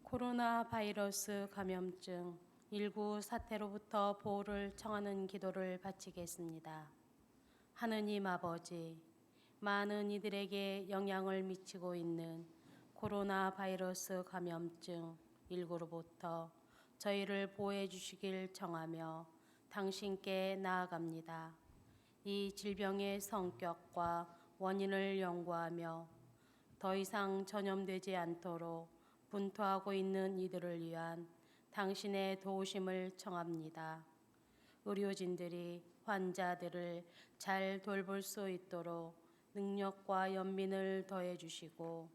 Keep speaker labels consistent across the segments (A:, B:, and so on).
A: 코로나 바이러스 감염증 19 사태로부터 보호를 청하는 기도를 바치겠습니다. 하느님 아버지, 많은 이들에게 영향을 미치고 있는 코로나 바이러스 감염증 19로부터 저희를 보호해 주시길 청하며 당신께 나아갑니다. 이 질병의 성격과 원인을 연구하며 더 이상 전염되지 않도록 분투하고 있는 이들을 위한 당신의 도우심을 청합니다. 의료진들이 환자들을 잘 돌볼 수 있도록 능력과 연민을 더해 주시고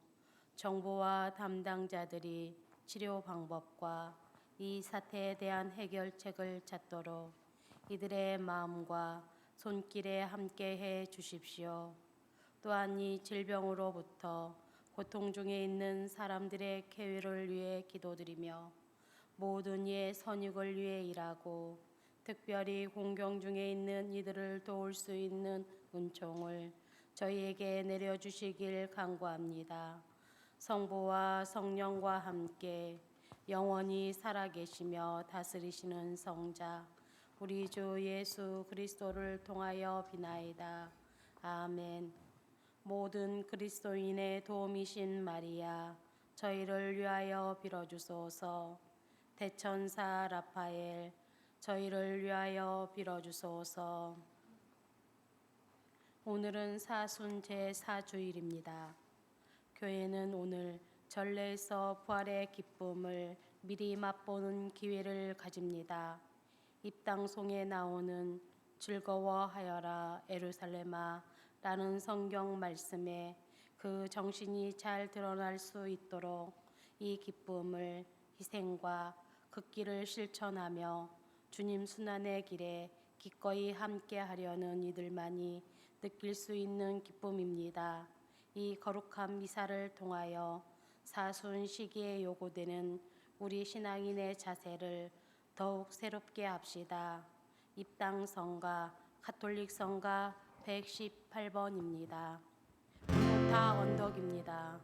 A: 정부와 담당자들이 치료 방법과 이 사태에 대한 해결책을 찾도록 이들의 마음과 손길에 함께해 주십시오. 또한 이 질병으로부터 고통 중에 있는 사람들의 쾌유를 위해 기도드리며 모든 이의 선익을 위해 일하고 특별히 공경 중에 있는 이들을 도울 수 있는 은총을 저희에게 내려주시길 간구합니다. 성부와 성령과 함께 영원히 살아계시며 다스리시는 성자 우리 주 예수 그리스도를 통하여 비나이다. 아멘. 모든 그리스도인의 도움이신 마리아, 저희를 위하여 빌어주소서. 대천사 라파엘, 저희를 위하여 빌어주소서. 오늘은 사순 제4주일입니다. 교회는 오늘 전례에서 부활의 기쁨을 미리 맛보는 기회를 가집니다. 입당송에 나오는 즐거워하여라 에루살렘아 라는 성경 말씀에 그 정신이 잘 드러날 수 있도록 이 기쁨을 희생과 극기를 실천하며 주님 순환의 길에 기꺼이 함께하려는 이들만이 느낄 수 있는 기쁨입니다. 이 거룩한 미사를 통하여 사순 시기에 요구되는 우리 신앙인의 자세를 더욱 새롭게 합시다. 입당성가 가톨릭성가 118번입니다. 다 언덕입니다.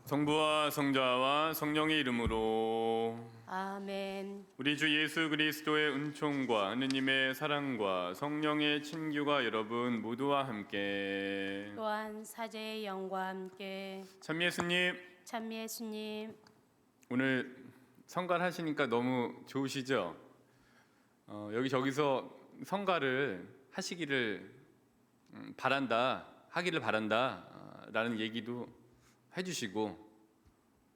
B: 성부와 성자와 성령의 이름으로
A: 아멘.
B: 우리 주 예수 그리스도의 은총과 하느님의 사랑과 성령의 친교가 여러분 모두와 함께
A: 또한 사제의 영과 함께
B: 참 예수님
A: 참 예수님
B: 오늘 성가를 하시니까 너무 좋으시죠? 여기저기서 성가를 하시기를 바란다 하기를 바란다라는 얘기도 해주시고,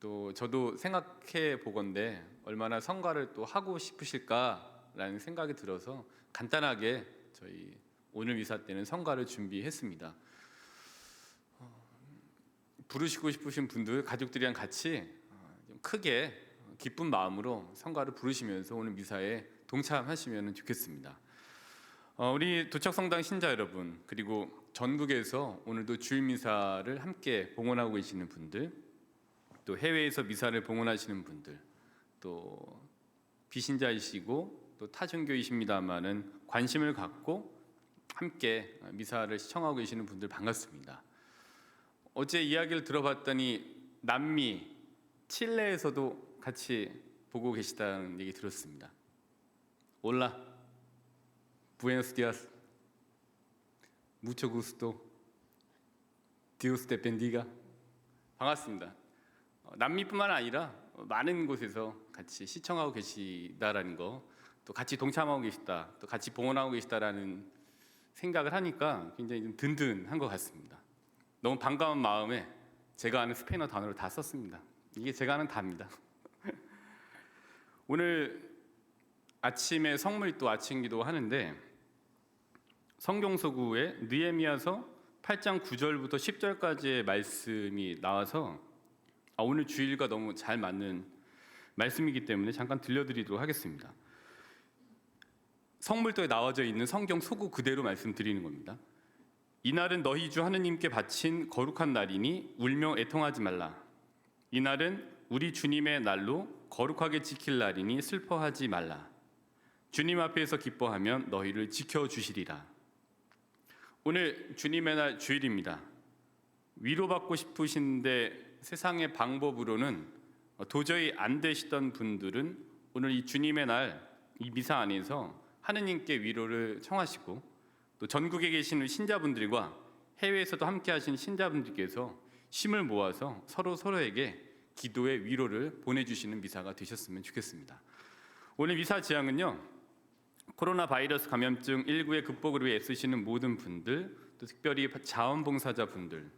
B: 또 저도 생각해 보건대 얼마나 성가를 또 하고 싶으실까라는 생각이 들어서 간단하게 저희 오늘 미사 때는 성가를 준비했습니다. 부르시고 싶으신 분들 가족들이랑 같이 좀 크게 기쁜 마음으로 성가를 부르시면서 오늘 미사에 동참하시면 좋겠습니다. 우리 도착성당 신자 여러분, 그리고 전국에서 오늘도 주일 미사를 함께 봉헌하고 계시는 분들, 또 해외에서 미사를 봉헌하시는 분들, 또 비신자이시고 또 타종교이십니다마는 관심을 갖고 함께 미사를 시청하고 계시는 분들 반갑습니다. 어제 이야기를 들어봤더니 남미 칠레에서도 같이 보고 계시다는 얘기 들었습니다. 올라, 부에노스 디아스, 무초 구스토, 디오스 데 벤디가. 반갑습니다. 남미뿐만 아니라 많은 곳에서 같이 시청하고 계시다라는 거, 또 같이 동참하고 계시다, 또 같이 봉헌하고 계시다라는 생각을 하니까 굉장히 좀 든든한 것 같습니다. 너무 반가운 마음에 제가 아는 스페인어 단어를 다 썼습니다. 이게 제가 아는 다입니다. 오늘 아침에 성물도 아침기도 하는데 성경서구에 느헤미야서 8장 9절부터 10절까지의 말씀이 나와서 오늘 주일과 너무 잘 맞는 말씀이기 때문에 잠깐 들려드리도록 하겠습니다. 성물도에 나와져 있는 성경 소구 그대로 말씀드리는 겁니다. 이날은 너희 주 하느님께 바친 거룩한 날이니 울며 애통하지 말라. 이날은 우리 주님의 날로 거룩하게 지킬 날이니 슬퍼하지 말라. 주님 앞에서 기뻐하면 너희를 지켜주시리라. 오늘 주님의 날 주일입니다. 위로받고 싶으신데 세상의 방법으로는 도저히 안 되시던 분들은 오늘 이 주님의 날 이 미사 안에서 하느님께 위로를 청하시고, 또 전국에 계시는 신자분들과 해외에서도 함께 하신 신자분들께서 힘을 모아서 서로에게 기도의 위로를 보내주시는 미사가 되셨으면 좋겠습니다. 오늘 미사 지향은요, 코로나 바이러스 감염증 19의 극복을 위해 애쓰시는 모든 분들, 또 특별히 자원봉사자분들,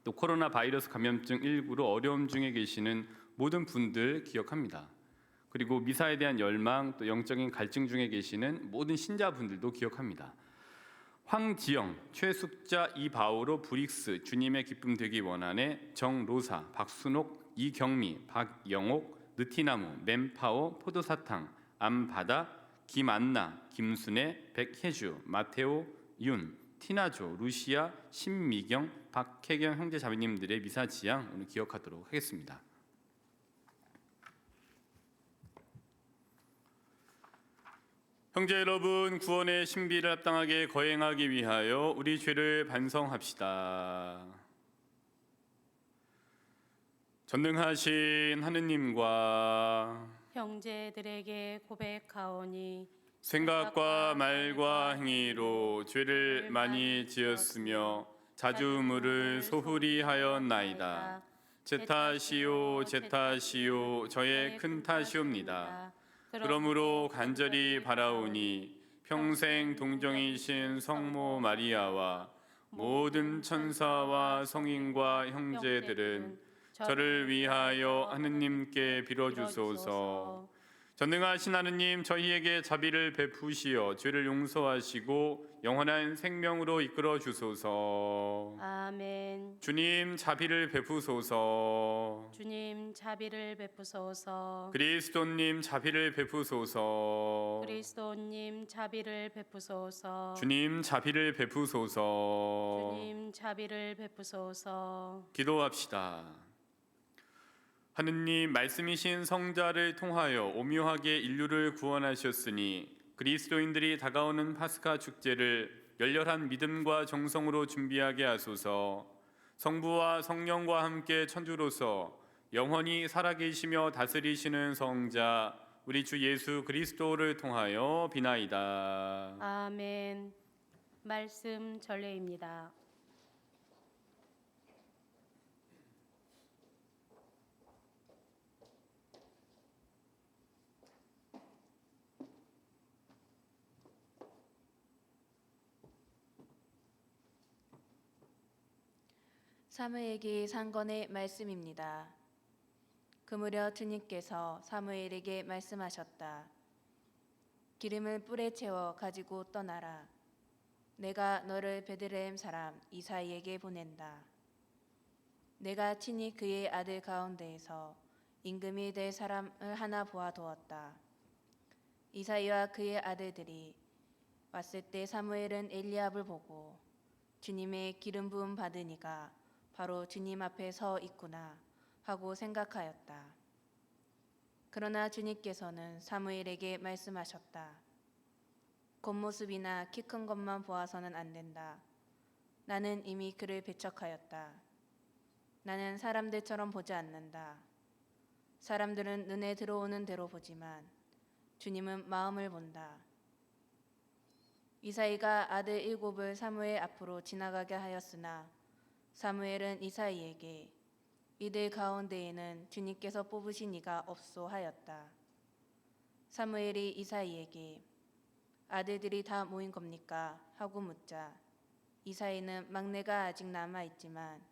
B: 또 코로나 바이러스 감염증 19로 어려움 중에 계시는 모든 분들 기억합니다. 그리고 미사에 대한 열망, 또 영적인 갈증 중에 계시는 모든 신자분들도 기억합니다. 황지영, 최숙자, 이바오로, 브릭스, 주님의 기쁨 되기 원하네, 정로사, 박순옥, 이경미, 박영옥, 느티나무, 맨파오, 포도사탕, 암바다, 김안나, 김순애, 백혜주, 마테오, 윤, 티나조, 루시아, 신미경, 박혜경 형제 자매님들의 미사 지향 오늘 기억하도록 하겠습니다. 형제 여러분, 구원의 신비를 합당하게 거행하기 위하여 우리 죄를 반성합시다. 전능하신 하느님과
A: 형제들에게 고백하오니
B: 생각과 말과 행위로 죄를 많이 지었으며 자주물을 소홀히 하였나이다. 제 탓이요 제 탓이요 저의 큰 탓이옵니다. 그러므로 간절히 바라오니 평생 동정이신 성모 마리아와 모든 천사와 성인과 형제들은 저를 위하여 하느님께 빌어주소서. 전능하신 하느님, 저희에게 자비를 베푸시어 죄를 용서하시고 영원한 생명으로 이끌어 주소서.
A: 아멘.
B: 주님, 자비를 베푸소서.
A: 주님 자비를 베푸소서.
B: 그리스도님, 자비를 베푸소서.
A: 그리스도님 자비를 베푸소서.
B: 주님, 자비를 베푸소서.
A: 주님 자비를 베푸소서.
B: 기도합시다. 하느님, 말씀이신 성자를 통하여 오묘하게 인류를 구원하셨으니 그리스도인들이 다가오는 파스카 축제를 열렬한 믿음과 정성으로 준비하게 하소서. 성부와 성령과 함께 천주로서 영원히 살아계시며 다스리시는 성자 우리 주 예수 그리스도를 통하여 비나이다.
A: 아멘. 말씀 전례입니다.
C: 사무엘기 상권의 말씀입니다. 그무려 주님께서 사무엘에게 말씀하셨다. 기름을 뿔에 채워 가지고 떠나라. 내가 너를 베들레헴 사람 이사이에게 보낸다. 내가 친히 그의 아들 가운데에서 임금이 될 사람을 하나 보아두었다. 이사이와 그의 아들들이 왔을 때 사무엘은 엘리압을 보고 주님의 기름 부음 받은 이가 바로 주님 앞에 서 있구나 하고 생각하였다. 그러나 주님께서는 사무엘에게 말씀하셨다. 겉모습이나 키 큰 것만 보아서는 안 된다. 나는 이미 그를 배척하였다. 나는 사람들처럼 보지 않는다. 사람들은 눈에 들어오는 대로 보지만 주님은 마음을 본다. 이사이가 아들 7을 사무엘 앞으로 지나가게 하였으나 사무엘은 이사이에게 이들 가운데에는 주님께서 뽑으신 이가 없소 하였다. 사무엘이 이사이에게 아들들이 다 모인 겁니까? 하고 묻자 이사이는 막내가 아직 남아있지만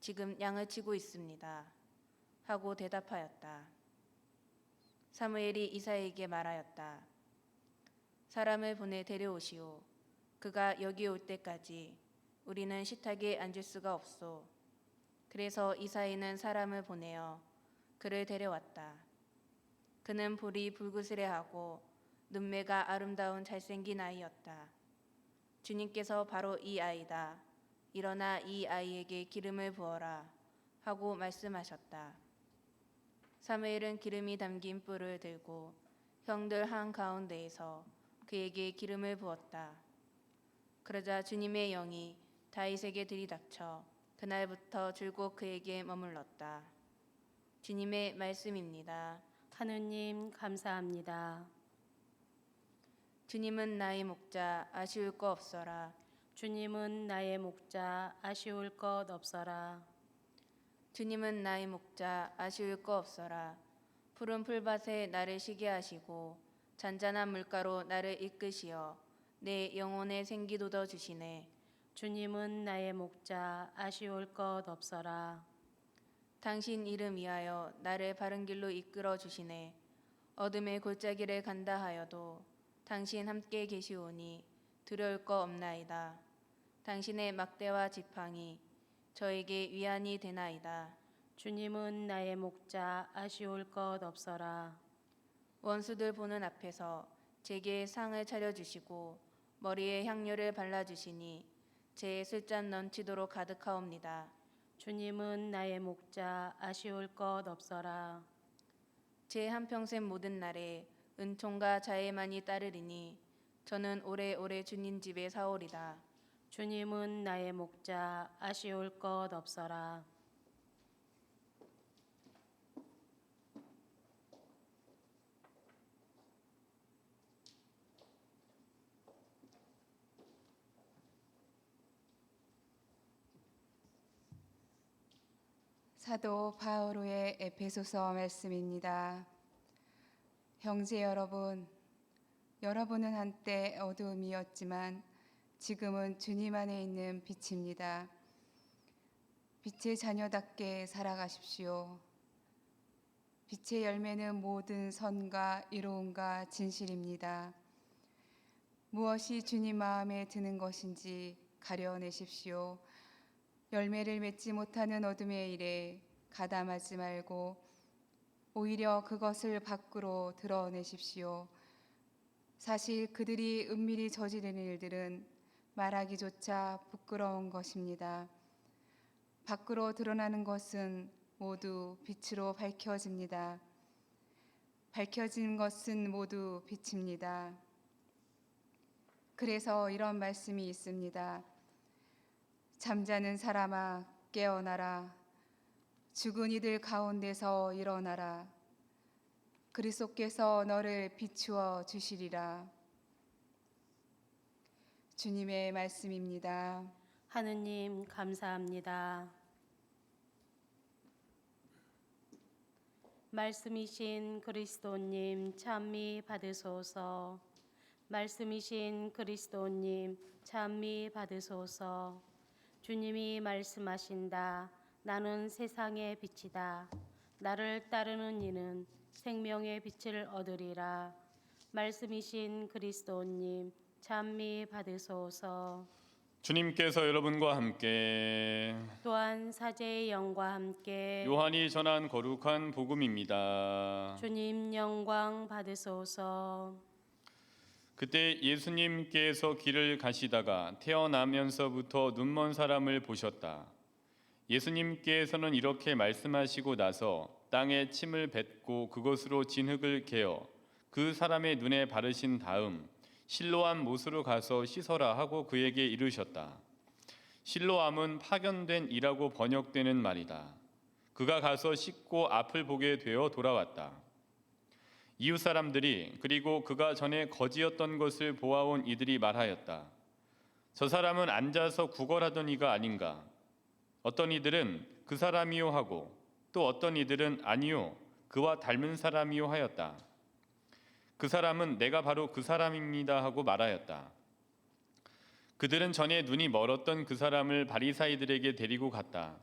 C: 지금 양을 치고 있습니다. 하고 대답하였다. 사무엘이 이사이에게 말하였다. 사람을 보내 데려오시오. 그가 여기 올 때까지 우리는 식탁에 앉을 수가 없소. 그래서 이사이는 사람을 보내어 그를 데려왔다. 그는 볼이 불그스레하고 눈매가 아름다운 잘생긴 아이였다. 주님께서 바로 이 아이다. 일어나 이 아이에게 기름을 부어라. 하고 말씀하셨다. 사무엘은 기름이 담긴 뿔을 들고 형들 한가운데에서 그에게 기름을 부었다. 그러자 주님의 영이 다윗에게 들이닥쳐 그날부터 줄곧 그에게 머물렀다. 주님의 말씀입니다.
A: 하느님 감사합니다.
C: 주님은 나의 목자 아쉬울 거 없어라.
A: 주님은 나의 목자 아쉬울 것 없어라.
C: 주님은 나의 목자 아쉬울 거 없어라. 푸른 풀밭에 나를 쉬게 하시고 잔잔한 물가로 나를 이끄시어 내 영혼에 생기 돋워 주시네.
A: 주님은 나의 목자 아쉬울 것 없어라.
C: 당신 이름 위하여 나를 바른 길로 이끌어 주시네. 어둠의 골짜기를 간다 하여도 당신 함께 계시오니 두려울 거 없나이다. 당신의 막대와 지팡이 저에게 위안이 되나이다.
A: 주님은 나의 목자 아쉬울 것 없어라.
C: 원수들 보는 앞에서 제게 상을 차려주시고 머리에 향료를 발라주시니 제 술잔 넘치도록 가득하옵니다.
A: 주님은 나의 목자 아쉬울 것 없어라.
C: 제 한평생 모든 날에 은총과 자애만이 따르리니 저는 오래오래 주님 집에 사오리다.
A: 주님은 나의 목자 아쉬울 것 없어라.
D: 사도 바오로의 에베소서 말씀입니다. 형제 여러분, 여러분은 한때 어두움이었지만 지금은 주님 안에 있는 빛입니다. 빛의 자녀답게 살아가십시오. 빛의 열매는 모든 선과 이로움과 진실입니다. 무엇이 주님 마음에 드는 것인지 가려내십시오. 열매를 맺지 못하는 어둠의 일에 가담하지 말고 오히려 그것을 밖으로 드러내십시오. 사실 그들이 은밀히 저지르는 일들은 말하기조차 부끄러운 것입니다. 밖으로 드러나는 것은 모두 빛으로 밝혀집니다. 밝혀진 것은 모두 빛입니다. 그래서 이런 말씀이 있습니다. 잠자는 사람아 깨어나라. 죽은 이들 가운데서 일어나라. 그리스도께서 너를 비추어 주시리라. 주님의 말씀입니다.
A: 하느님 감사합니다. 말씀이신 그리스도님 찬미 받으소서. 말씀이신 그리스도님 찬미 받으소서. 주님이 말씀하신다. 나는 세상의 빛이다. 나를 따르는 이는 생명의 빛을 얻으리라. 말씀이신 그리스도님, 찬미 받으소서.
B: 주님께서 여러분과 함께
A: 또한 사제의 영과 함께
B: 요한이 전한 거룩한 복음입니다.
A: 주님 영광 받으소서.
B: 그때 예수님께서 길을 가시다가 태어나면서부터 눈먼 사람을 보셨다. 예수님께서는 이렇게 말씀하시고 나서 땅에 침을 뱉고 그것으로 진흙을 개어 그 사람의 눈에 바르신 다음 실로암 못으로 가서 씻어라 하고 그에게 이르셨다. 실로암은 파견된 이라고 번역되는 말이다. 그가 가서 씻고 앞을 보게 되어 돌아왔다. 이웃 사람들이 그리고 그가 전에 거지였던 것을 보아온 이들이 말하였다. 저 사람은 앉아서 구걸하던 이가 아닌가? 어떤 이들은 그 사람이요 하고 또 어떤 이들은 아니요 그와 닮은 사람이요 하였다. 그 사람은 내가 바로 그 사람입니다 하고 말하였다. 그들은 전에 눈이 멀었던 그 사람을 바리사이들에게 데리고 갔다.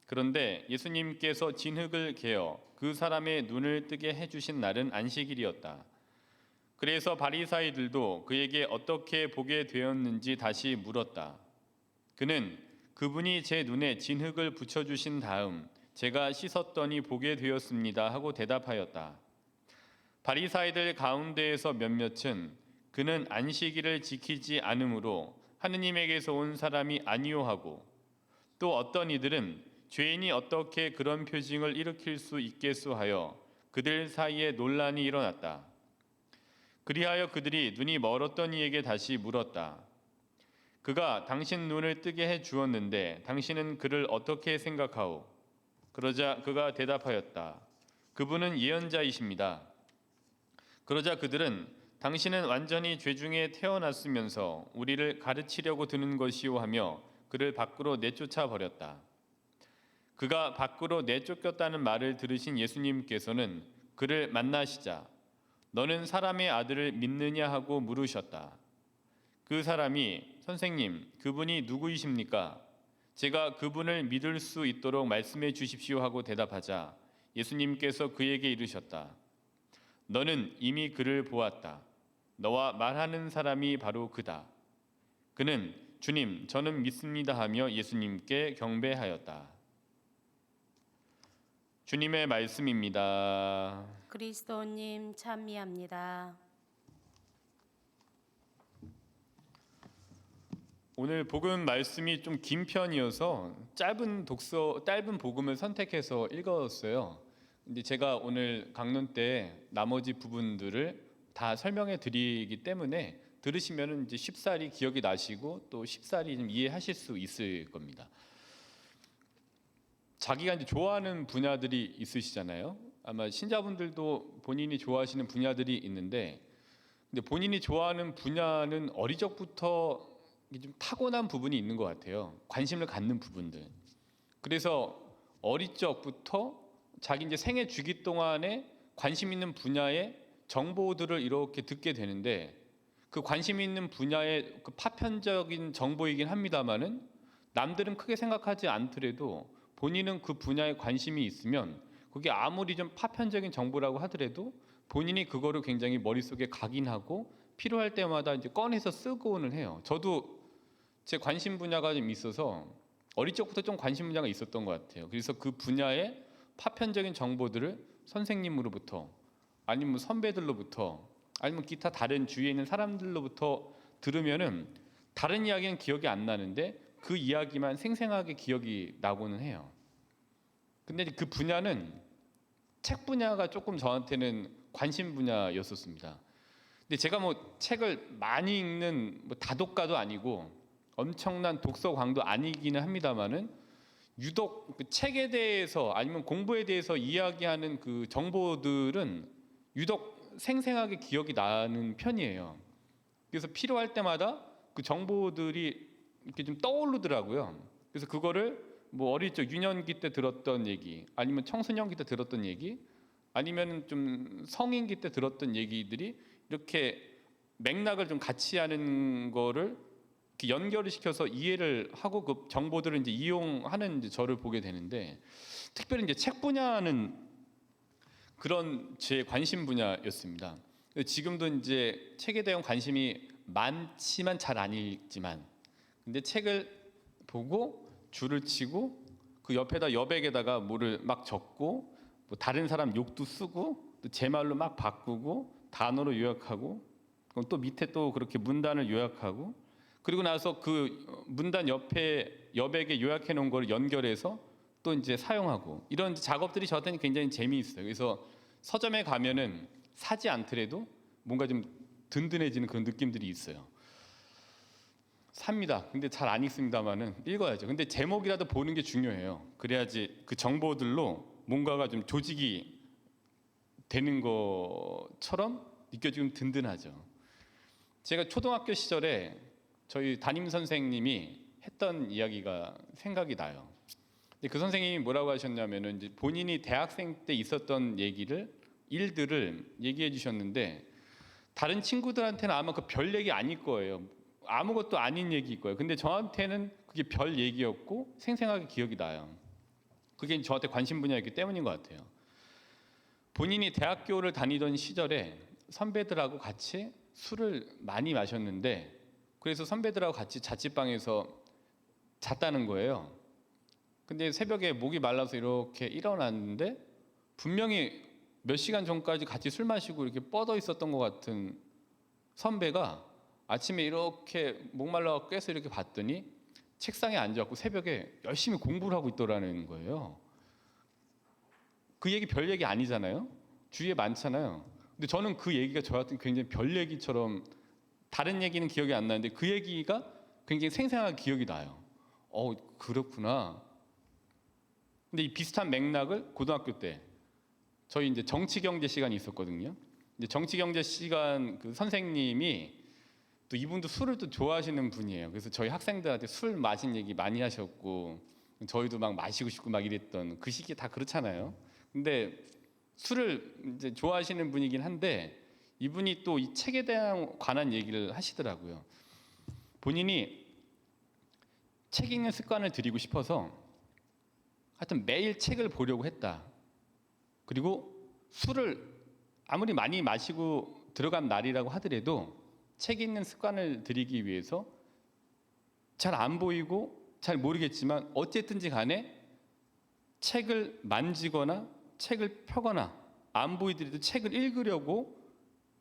B: 그런데 예수님께서 진흙을 개어 그 사람의 눈을 뜨게 해주신 날은 안식일이었다. 그래서 바리사이들도 그에게 어떻게 보게 되었는지 다시 물었다. 그는 그분이 제 눈에 진흙을 붙여주신 다음 제가 씻었더니 보게 되었습니다 하고 대답하였다. 바리사이들 가운데에서 몇몇은 그는 안식일을 지키지 않으므로 하느님에게서 온 사람이 아니요 하고 또 어떤 이들은 죄인이 어떻게 그런 표징을 일으킬 수 있겠소 하여 그들 사이에 논란이 일어났다. 그리하여 그들이 눈이 멀었던 이에게 다시 물었다. 그가 당신 눈을 뜨게 해 주었는데 당신은 그를 어떻게 생각하오? 그러자 그가 대답하였다. 그분은 예언자이십니다. 그러자 그들은 당신은 완전히 죄 중에 태어났으면서 우리를 가르치려고 드는 것이오 하며 그를 밖으로 내쫓아 버렸다. 그가 밖으로 내쫓겼다는 말을 들으신 예수님께서는 그를 만나시자 너는 사람의 아들을 믿느냐 하고 물으셨다. 그 사람이 선생님, 그분이 누구이십니까? 제가 그분을 믿을 수 있도록 말씀해 주십시오 하고 대답하자 예수님께서 그에게 이르셨다. 너는 이미 그를 보았다. 너와 말하는 사람이 바로 그다. 그는 주님, 저는 믿습니다 하며 예수님께 경배하였다. 주님의 말씀입니다.
A: 그리스도님 찬미합니다.
B: 오늘 복음 말씀이 좀 긴 편이어서 짧은 복음을 선택해서 읽었어요. 근데 제가 오늘 강론 때 나머지 부분들을 다 설명해 드리기 때문에 들으시면은 이제 쉽사리 기억이 나시고 또 쉽사리 좀 이해하실 수 있을 겁니다. 자기가 이제 좋아하는 분야들이 있으시잖아요. 아마 신자분들도 본인이 좋아하시는 분야들이 있는데, 근데 본인이 좋아하는 분야는 어릴 적부터 좀 타고난 부분이 있는 것 같아요. 관심을 갖는 부분들. 그래서 어릴 적부터 자기 이제 생애 주기 동안에 관심 있는 분야의 정보들을 이렇게 듣게 되는데 그 관심 있는 분야의 그 파편적인 정보이긴 합니다만은 남들은 크게 생각하지 않더라도 본인은 그 분야에 관심이 있으면 그게 아무리 좀 파편적인 정보라고 하더라도 본인이 그거를 굉장히 머릿속에 각인하고 필요할 때마다 이제 꺼내서 쓰고는 해요. 저도 제 관심 분야가 좀 있어서 어릴 적부터 좀 관심 분야가 있었던 것 같아요. 그래서 그 분야의 파편적인 정보들을 선생님으로부터 아니면 선배들로부터 아니면 기타 다른 주위에 있는 사람들로부터 들으면은 다른 이야기는 기억이 안 나는데 그 이야기만 생생하게 기억이 나고는 해요. 근데 그 분야는 책 분야가 조금 저한테는 관심 분야였었습니다. 근데 제가 뭐 책을 많이 읽는 뭐 다독가도 아니고 엄청난 독서광도 아니기는 합니다만은 유독 그 책에 대해서 아니면 공부에 대해서 이야기하는 그 정보들은 유독 생생하게 기억이 나는 편이에요. 그래서 필요할 때마다 그 정보들이 이렇게 좀 떠오르더라고요. 그래서 그거를 뭐 어릴 적 유년기 때 들었던 얘기, 아니면 청소년기 때 들었던 얘기, 아니면 좀 성인기 때 들었던 얘기들이 이렇게 맥락을 좀 같이 하는 거를 이렇게 연결을 시켜서 이해를 하고 그 정보들을 이제 이용하는 이제 저를 보게 되는데, 특별히 이제 책 분야는 그런 제 관심 분야였습니다. 지금도 이제 책에 대한 관심이 많지만 잘 안 읽지만, 근데 책을 보고 줄을 치고 그 옆에다 여백에다가 뭐를 막 적고, 뭐 다른 사람 욕도 쓰고, 또 제 말로 막 바꾸고, 단어로 요약하고, 그럼 또 밑에 또 그렇게 문단을 요약하고, 그리고 나서 그 문단 옆에 여백에 요약해 놓은 걸 연결해서 또 이제 사용하고, 이런 작업들이 저한테는 굉장히 재미있어요. 그래서 서점에 가면은 사지 않더라도 뭔가 좀 든든해지는 그런 느낌들이 있어요. 삽니다. 근데 잘 안 읽습니다만은 읽어야죠. 근데 제목이라도 보는 게 중요해요. 그래야지 그 정보들로 뭔가가 좀 조직이 되는 것처럼 느껴지면 든든하죠. 제가 초등학교 시절에 저희 담임 선생님이 했던 이야기가 생각이 나요. 근데 그 선생님이 뭐라고 하셨냐면은 이제 본인이 대학생 때 있었던 일들을 얘기해 주셨는데, 다른 친구들한테는 아마 그 별 얘기 아닐 거예요. 아무것도 아닌 얘기일 거예요. 근데 저한테는 그게 별 얘기였고 생생하게 기억이 나요. 그게 저한테 관심 분야였기 때문인 것 같아요. 본인이 대학교를 다니던 시절에 선배들하고 같이 술을 많이 마셨는데, 그래서 선배들하고 같이 자취방에서 잤다는 거예요. 근데 새벽에 목이 말라서 이렇게 일어났는데, 분명히 몇 시간 전까지 같이 술 마시고 이렇게 뻗어 있었던 것 같은 선배가 아침에 이렇게 목말라 깨서 이렇게 봤더니 책상에 앉아갖고 새벽에 열심히 공부를 하고 있더라는 거예요. 그 얘기 별 얘기 아니잖아요. 주위에 많잖아요. 근데 저는 그 얘기가 저한테 굉장히 별 얘기처럼, 다른 얘기는 기억이 안 나는데 그 얘기가 굉장히 생생하게 기억이 나요. 그렇구나. 근데 이 비슷한 맥락을 고등학교 때 저희 이제 정치 경제 시간이 있었거든요. 이제 정치 경제 시간 그 선생님이 또 이분도 술을 또 좋아하시는 분이에요. 그래서 저희 학생들한테 술 마신 얘기 많이 하셨고, 저희도 막 마시고 싶고 막 이랬던 그 시기에 다 그렇잖아요. 근데 술을 이제 좋아하시는 분이긴 한데, 이분이 또 이 책에 대한 관한 얘기를 하시더라고요. 본인이 책 읽는 습관을 들이고 싶어서 하여튼 매일 책을 보려고 했다. 그리고 술을 아무리 많이 마시고 들어간 날이라고 하더라도 책 읽는 습관을 들이기 위해서 잘 안 보이고 잘 모르겠지만 어쨌든지 간에 책을 만지거나 책을 펴거나 안 보이더라도 책을 읽으려고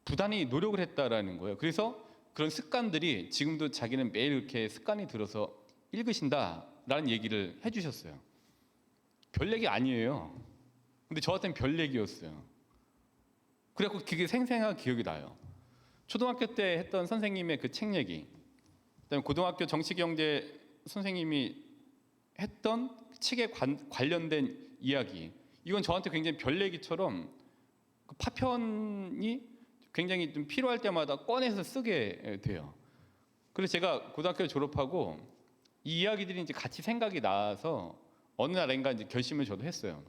B: 부단히 노력을 했다라는 거예요. 그래서 그런 습관들이 지금도 자기는 매일 이렇게 습관이 들어서 읽으신다라는 얘기를 해주셨어요. 별 얘기 아니에요. 근데 저한테는 별 얘기였어요. 그래갖고 그게 생생하게 기억이 나요. 초등학교 때 했던 선생님의 그 책 얘기, 그다음에 고등학교 정치경제 선생님이 했던 책에 관련된 이야기, 이건 저한테 굉장히 별 얘기처럼 그 파편이 굉장히 좀 필요할 때마다 꺼내서 쓰게 돼요. 그래서 제가 고등학교 졸업하고 이 이야기들이 이제 같이 생각이 나서 어느 날인가 이제 결심을 저도 했어요.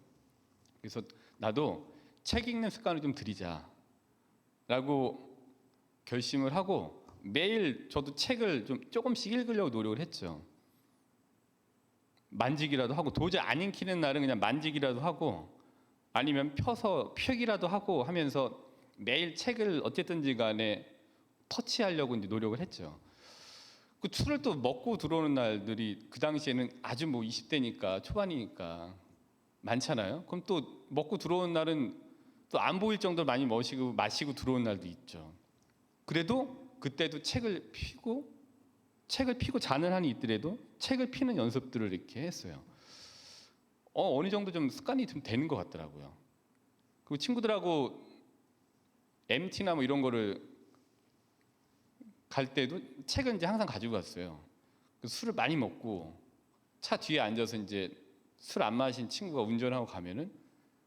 B: 그래서 나도 책 읽는 습관을 좀 들이자라고 결심을 하고 매일 저도 책을 좀 조금씩 읽으려고 노력을 했죠. 만지기라도 하고, 도저히 안 읽히는 날은 그냥 만지기라도 하고, 아니면 펴기라도 하고 하면서 매일 책을 어쨌든지 간에 터치하려고 이제 노력을 했죠. 그 술을 또 먹고 들어오는 날들이 그 당시에는 아주 뭐 20대니까 초반이니까 많잖아요. 그럼 또 먹고 들어온 날은 또 안 보일 정도로 많이 마시고 들어온 날도 있죠. 그래도 그때도 책을 피고 자는 한이 있더라도 책을 피는 연습들을 이렇게 했어요. 어느 정도 좀 습관이 좀 되는 것 같더라고요. 그리고 친구들하고 MT나 뭐 이런 거를 갈 때도 책은 이제 항상 가지고 갔어요. 술을 많이 먹고 차 뒤에 앉아서 이제 술 안 마신 친구가 운전하고 가면은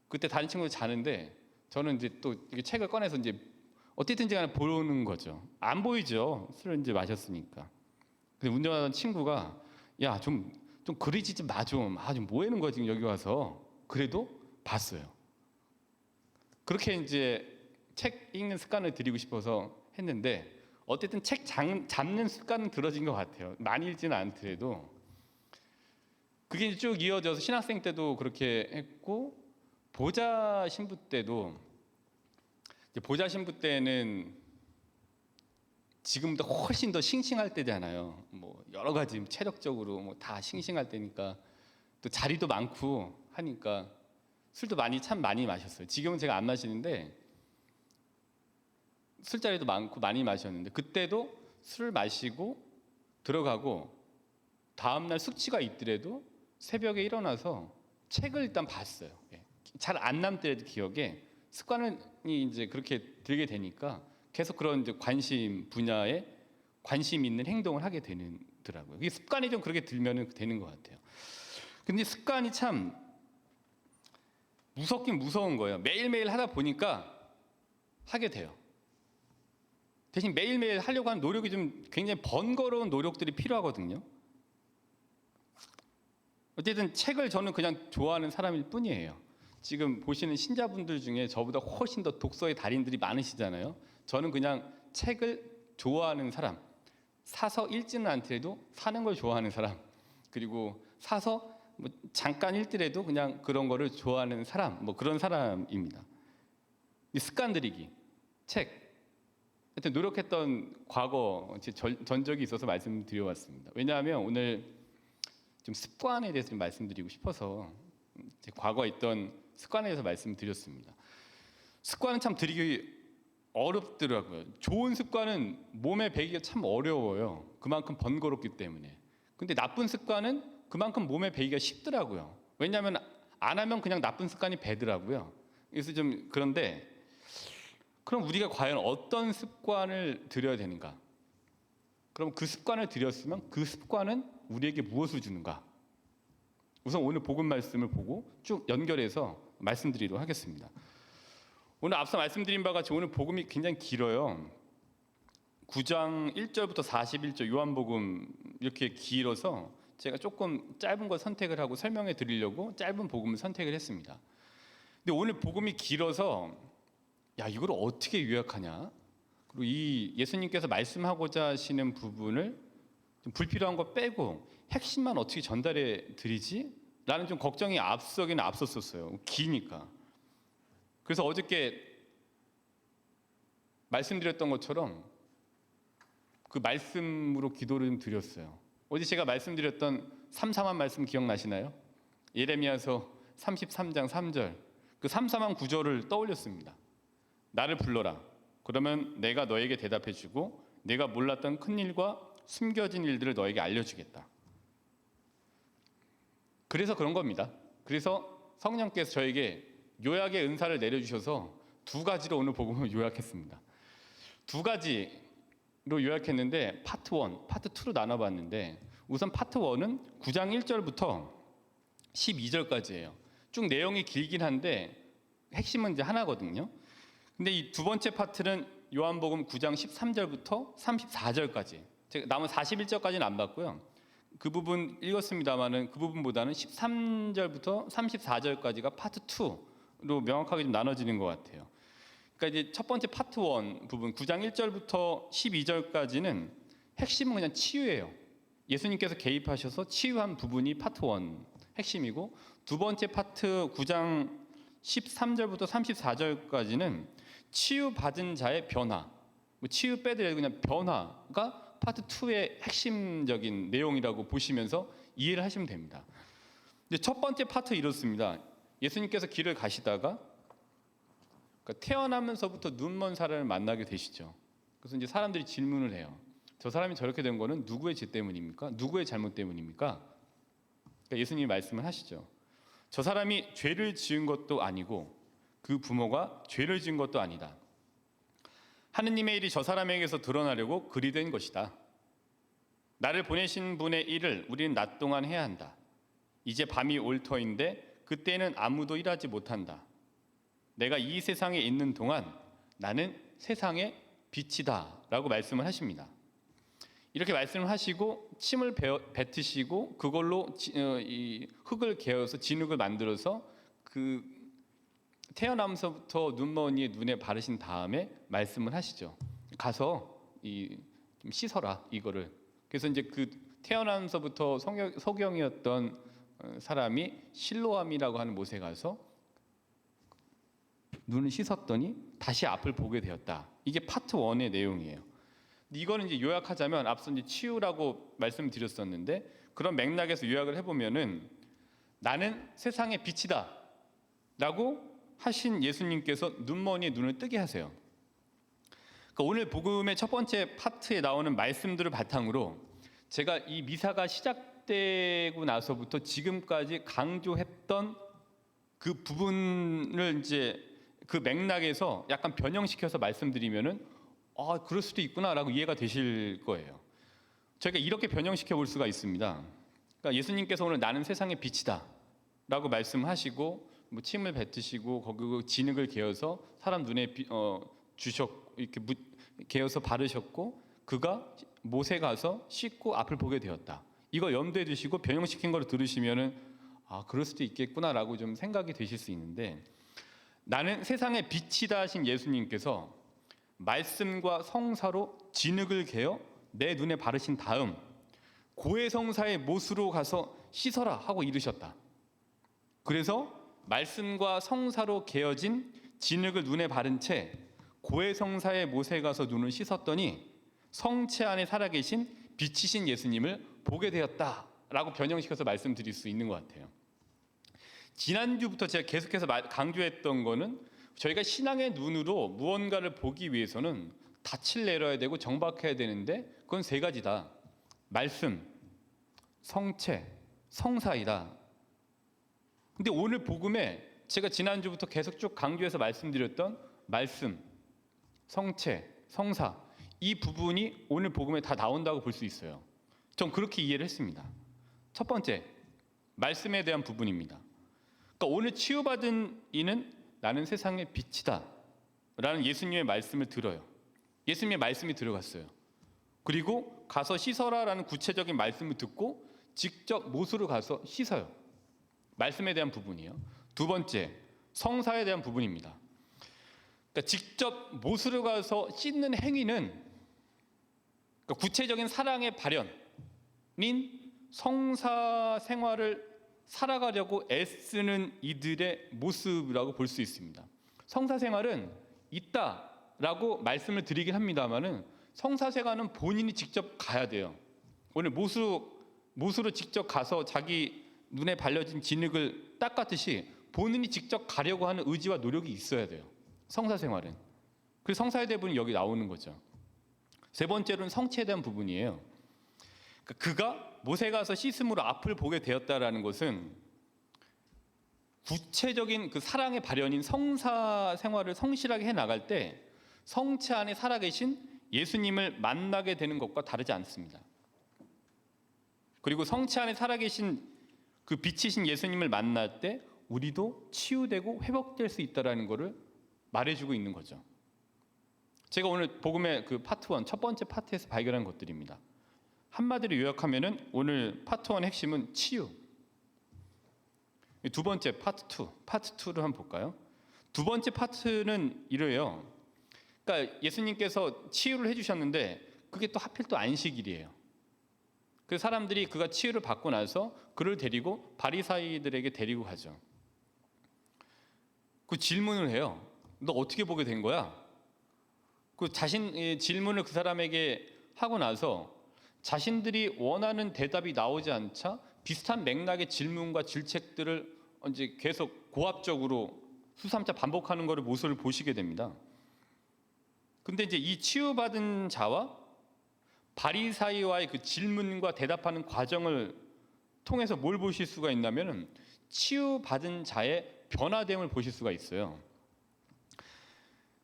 B: 그때 다른 친구들 자는데 저는 이제 또 이렇게 책을 꺼내서 이제 어쨌든지 간에 보는 거죠. 안 보이죠. 술을 이제 마셨으니까. 근데 운전하던 친구가 야, 좀 그러지 좀 마 좀. 좀 뭐 하는 거야 지금 여기 와서. 그래도 봤어요. 그렇게 이제 책 읽는 습관을 들이고 싶어서 했는데 어쨌든 책 잡는 습관은 들어진 것 같아요. 많이 읽지는 않더라도 그게 쭉 이어져서 신학생 때도 그렇게 했고 보좌 신부 때도 이제 보좌 신부 때는 지금보다 훨씬 더 싱싱할 때잖아요. 뭐 여러 가지 체력적으로 뭐 다 싱싱할 때니까 또 자리도 많고 하니까 술도 참 많이 마셨어요. 지금은 제가 안 마시는데 술자리도 많고 많이 마셨는데 그때도 술 마시고 들어가고 다음날 숙취가 있더라도 새벽에 일어나서 책을 일단 봤어요. 잘 안 남더라도 기억에 습관이 이제 그렇게 들게 되니까 계속 그런 이제 관심 분야에 관심 있는 행동을 하게 되더라고요. 이게 습관이 좀 그렇게 들면은 되는 것 같아요. 근데 습관이 참 무섭긴 무서운 거예요. 매일매일 하다 보니까 하게 돼요. 대신 매일매일 하려고 하는 노력이 좀 굉장히 번거로운 노력들이 필요하거든요. 어쨌든 책을 저는 그냥 좋아하는 사람일 뿐이에요. 지금 보시는 신자분들 중에 저보다 훨씬 더 독서의 달인들이 많으시잖아요. 저는 그냥 책을 좋아하는 사람, 사서 읽지는 않더라도 사는 걸 좋아하는 사람, 그리고 사서 뭐 잠깐 읽더라도 그냥 그런 거를 좋아하는 사람, 뭐 그런 사람입니다. 습관 들이기, 책. 하여튼 노력했던 과거, 전적이 있어서 말씀드려왔습니다. 왜냐하면 오늘 좀 습관에 대해서 좀 말씀드리고 싶어서 제 과거에 있던 습관에 대해서 말씀드렸습니다. 습관은 참 들이기 어렵더라고요. 좋은 습관은 몸에 배기가 참 어려워요. 그만큼 번거롭기 때문에. 근데 나쁜 습관은 그만큼 몸에 배기가 쉽더라고요. 왜냐하면 안 하면 그냥 나쁜 습관이 배더라고요. 그래서 좀 그런데 그럼 우리가 과연 어떤 습관을 들여야 되는가? 그럼 그 습관을 들였으면 그 습관은 우리에게 무엇을 주는가? 우선 오늘 복음 말씀을 보고 쭉 연결해서 말씀드리도록 하겠습니다. 오늘 앞서 말씀드린 바와 같이 오늘 복음이 굉장히 길어요. 9장 1절부터 41절 요한복음 이렇게 길어서 제가 조금 짧은 거 선택을 하고 설명해 드리려고 짧은 복음을 선택을 했습니다. 근데 오늘 복음이 길어서 야 이걸 어떻게 요약하냐? 그리고 이 예수님께서 말씀하고자 하시는 부분을 좀 불필요한 거 빼고 핵심만 어떻게 전달해 드리지? 라는 좀 걱정이 앞서긴 앞섰었어요. 기니까. 그래서 어저께 말씀드렸던 것처럼 그 말씀으로 기도를 좀 드렸어요. 어제 제가 말씀드렸던 3,4만 말씀 기억나시나요? 예레미야서 33장 3절 그 3,4만 구절을 떠올렸습니다. 나를 불러라. 그러면 내가 너에게 대답해주고 내가 몰랐던 큰 일과 숨겨진 일들을 너에게 알려주겠다. 그래서 그런 겁니다. 그래서 성령께서 저에게 요약의 은사를 내려주셔서 두 가지로 오늘 복음을 요약했습니다. 두 가지로 요약했는데 파트 1, 파트 2로 나눠봤는데 우선 파트 1은 9장 1절부터 12절까지예요. 쭉 내용이 길긴 한데 핵심은 이제 하나거든요. 근데 이 두 번째 파트는 요한복음 9장 13절부터 34절까지. 제가 남은 41절까지는 안 봤고요. 그 부분 읽었습니다만은 그 부분보다는 13절부터 34절까지가 파트 2로 명확하게 좀 나눠지는 것 같아요. 그러니까 이제 첫 번째 파트 1 부분 9장 1절부터 12절까지는 핵심은 그냥 치유예요. 예수님께서 개입하셔서 치유한 부분이 파트 1 핵심이고 두 번째 파트 9장 13절부터 34절까지는 치유받은 자의 변화, 뭐 치유 빼더라도 그냥 변화가 파트 2의 핵심적인 내용이라고 보시면서 이해를 하시면 됩니다. 이제 첫 번째 파트 이렇습니다. 예수님께서 길을 가시다가 그러니까 태어나면서부터 눈먼 사람을 만나게 되시죠. 그래서 이제 사람들이 질문을 해요. 저 사람이 저렇게 된 거는 누구의 죄 때문입니까? 누구의 잘못 때문입니까? 그러니까 예수님이 말씀을 하시죠. 저 사람이 죄를 지은 것도 아니고 그 부모가 죄를 지은 것도 아니다. 하느님의 일이 저 사람에게서 드러나려고 그리 된 것이다. 나를 보내신 분의 일을 우리는 낮 동안 해야 한다. 이제 밤이 올 터인데 그때는 아무도 일하지 못한다. 내가 이 세상에 있는 동안 나는 세상의 빛이다 라고 말씀을 하십니다. 이렇게 말씀을 하시고 침을 뱉으시고 그걸로 이 흙을 개어서 진흙을 만들어서 그 태어나면서부터 눈먼이의 눈에 바르신 다음에 말씀을 하시죠. 가서 이 좀 씻어라 이거를. 그래서 이제 그 태어나면서부터 소경이었던 사람이 실로암이라고 하는 못에 가서 눈을 씻었더니 다시 앞을 보게 되었다. 이게 파트 1의 내용이에요. 이거는 이제 요약하자면 앞서 이제 치유라고 말씀드렸었는데 그런 맥락에서 요약을 해보면은 나는 세상의 빛이다라고 하신 예수님께서 눈머니에 눈을 뜨게 하세요. 그러니까 오늘 복음의 첫 번째 파트에 나오는 말씀들을 바탕으로 제가 이 미사가 시작되고 나서부터 지금까지 강조했던 그 부분을 이제 그 맥락에서 약간 변형시켜서 말씀드리면은 그럴 수도 있구나라고 이해가 되실 거예요. 저희가 이렇게 변형시켜 볼 수가 있습니다. 그러니까 예수님께서 오늘 나는 세상의 빛이다라고 말씀하시고 뭐 침을 뱉으시고 거기 진흙을 개어서 사람 눈에 이렇게 개어서 바르셨고 그가 못에 가서 씻고 앞을 보게 되었다. 이거 염두에 두시고 변형시킨 걸 들으시면은 그럴 수도 있겠구나라고 좀 생각이 되실 수 있는데 나는 세상의 빛이다 하신 예수님께서 말씀과 성사로 진흙을 개어 내 눈에 바르신 다음 고해성사의 못으로 가서 씻어라 하고 이르셨다. 그래서 말씀과 성사로 개어진 진흙을 눈에 바른 채 고해성사의 못에 가서 눈을 씻었더니 성체 안에 살아계신 빛이신 예수님을 보게 되었다라고 변형시켜서 말씀드릴 수 있는 것 같아요. 지난주부터 제가 계속해서 강조했던 거는 저희가 신앙의 눈으로 무언가를 보기 위해서는 닻을 내려야 되고 정박해야 되는데 그건 세 가지다. 말씀, 성체, 성사이다. 근데 오늘 복음에 제가 지난주부터 계속 쭉 강조해서 말씀드렸던 말씀, 성체, 성사 이 부분이 오늘 복음에 다 나온다고 볼 수 있어요. 전 그렇게 이해를 했습니다. 첫 번째, 말씀에 대한 부분입니다. 그러니까 오늘 치유받은 이는 나는 세상의 빛이다 라는 예수님의 말씀을 들어요. 예수님의 말씀이 들어갔어요. 그리고 가서 씻어라 라는 구체적인 말씀을 듣고 직접 못으로 가서 씻어요. 말씀에 대한 부분이에요. 두 번째, 성사에 대한 부분입니다. 그러니까 직접 못으로 가서 씻는 행위는 그러니까 구체적인 사랑의 발현인 성사 생활을 살아가려고 애쓰는 이들의 모습이라고 볼 수 있습니다. 성사 생활은 있다라고 말씀을 드리긴 합니다만은 성사 생활은 본인이 직접 가야 돼요. 오늘 못으로 직접 가서 자기 눈에 발려진 진흙을 닦았듯이 본인이 직접 가려고 하는 의지와 노력이 있어야 돼요. 성사 생활은. 그래서 성사의 대부분이 여기 나오는 거죠. 세 번째로는 성체에 대한 부분이에요. 그가 못에 가서 씻음으로 앞을 보게 되었다라는 것은 구체적인 그 사랑의 발현인 성사 생활을 성실하게 해 나갈 때 성체 안에 살아계신 예수님을 만나게 되는 것과 다르지 않습니다. 그리고 성체 안에 살아계신 그 빛이신 예수님을 만날 때 우리도 치유되고 회복될 수 있다라는 것을 말해주고 있는 거죠. 제가 오늘 복음의 그 파트 1 첫 번째 파트에서 발견한 것들입니다. 한마디로 요약하면은 오늘 파트 1 핵심은 치유. 두 번째 파트 2를 한번 볼까요? 두 번째 파트는 이래요. 그러니까 예수님께서 치유를 해주셨는데 그게 또 하필 또 안식일이에요. 그 사람들이 그가 치유를 받고 나서 그를 데리고 바리사이들에게 데리고 가죠. 그 질문을 해요. 너 어떻게 보게 된 거야? 그 자신 질문을 그 사람에게 하고 나서 자신들이 원하는 대답이 나오지 않자 비슷한 맥락의 질문과 질책들을 이제 계속 고압적으로 수삼차 반복하는 것을 모습을 보시게 됩니다. 근데 이제 이 치유받은 자와 바리사이와의 그 질문과 대답하는 과정을 통해서 뭘 보실 수가 있냐면은 치유받은 자의 변화됨을 보실 수가 있어요.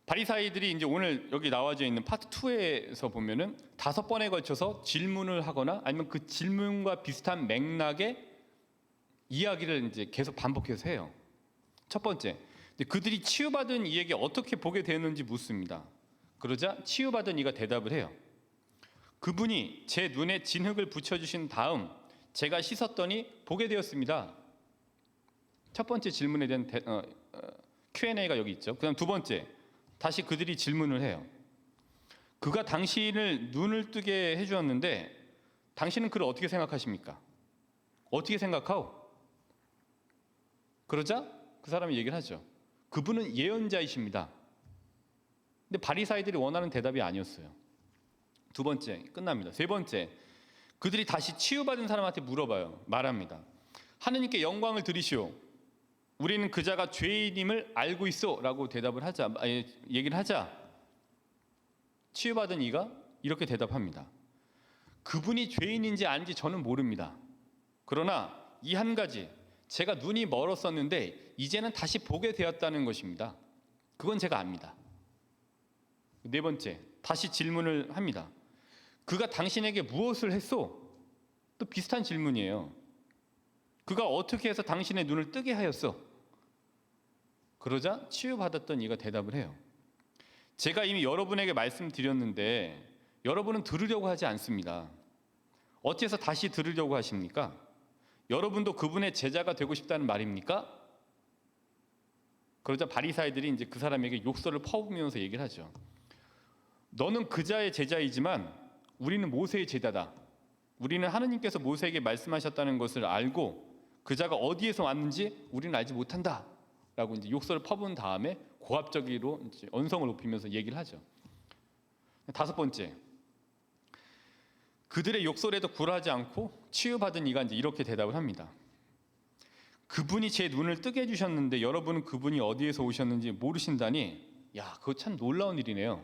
B: 바리사이들이 이제 오늘 여기 나와져 있는 파트 2에서 보면은 5번에 걸쳐서 질문을 하거나 아니면 그 질문과 비슷한 맥락의 이야기를 이제 계속 반복해서 해요. 첫 번째, 그들이 치유받은 이에게 어떻게 보게 되었는지 묻습니다. 그러자 치유받은 이가 대답을 해요. 그분이 제 눈에 진흙을 붙여주신 다음 제가 씻었더니 보게 되었습니다. 첫 번째 질문에 대한 Q&A가 여기 있죠. 그다음 두 번째, 다시 그들이 질문을 해요. 그가 당신을 눈을 뜨게 해주었는데 당신은 그를 어떻게 생각하십니까? 어떻게 생각하오? 그러자 그 사람이 얘기를 하죠. 그분은 예언자이십니다. 근데 바리사이들이 원하는 대답이 아니었어요. 두 번째, 끝납니다. 세 번째, 그들이 다시 치유받은 사람한테 물어봐요. 말합니다. 하느님께 영광을 드리시오. 우리는 그자가 죄인임을 알고 있어 라고 얘기를 하자 치유받은 이가 이렇게 대답합니다. 그분이 죄인인지 아닌지 저는 모릅니다. 그러나 이 한 가지, 제가 눈이 멀었었는데 이제는 다시 보게 되었다는 것입니다. 그건 제가 압니다. 네 번째, 다시 질문을 합니다. 그가 당신에게 무엇을 했소? 또 비슷한 질문이에요. 그가 어떻게 해서 당신의 눈을 뜨게 하였어? 그러자 치유받았던 이가 대답을 해요. 제가 이미 여러분에게 말씀드렸는데 여러분은 들으려고 하지 않습니다. 어째서 다시 들으려고 하십니까? 여러분도 그분의 제자가 되고 싶다는 말입니까? 그러자 바리사이들이 이제 그 사람에게 욕설을 퍼부으면서 얘기를 하죠. 너는 그자의 제자이지만 우리는 모세의 제자다. 우리는 하느님께서 모세에게 말씀하셨다는 것을 알고 그자가 어디에서 왔는지 우리는 알지 못한다. 라고 이제 욕설을 퍼부은 다음에 고압적으로 이제 언성을 높이면서 얘기를 하죠. 다섯 번째, 그들의 욕설에도 굴하지 않고 치유받은 이가 이제 이렇게 대답을 합니다. 그분이 제 눈을 뜨게 해주셨는데 여러분은 그분이 어디에서 오셨는지 모르신다니, 야, 그거 참 놀라운 일이네요.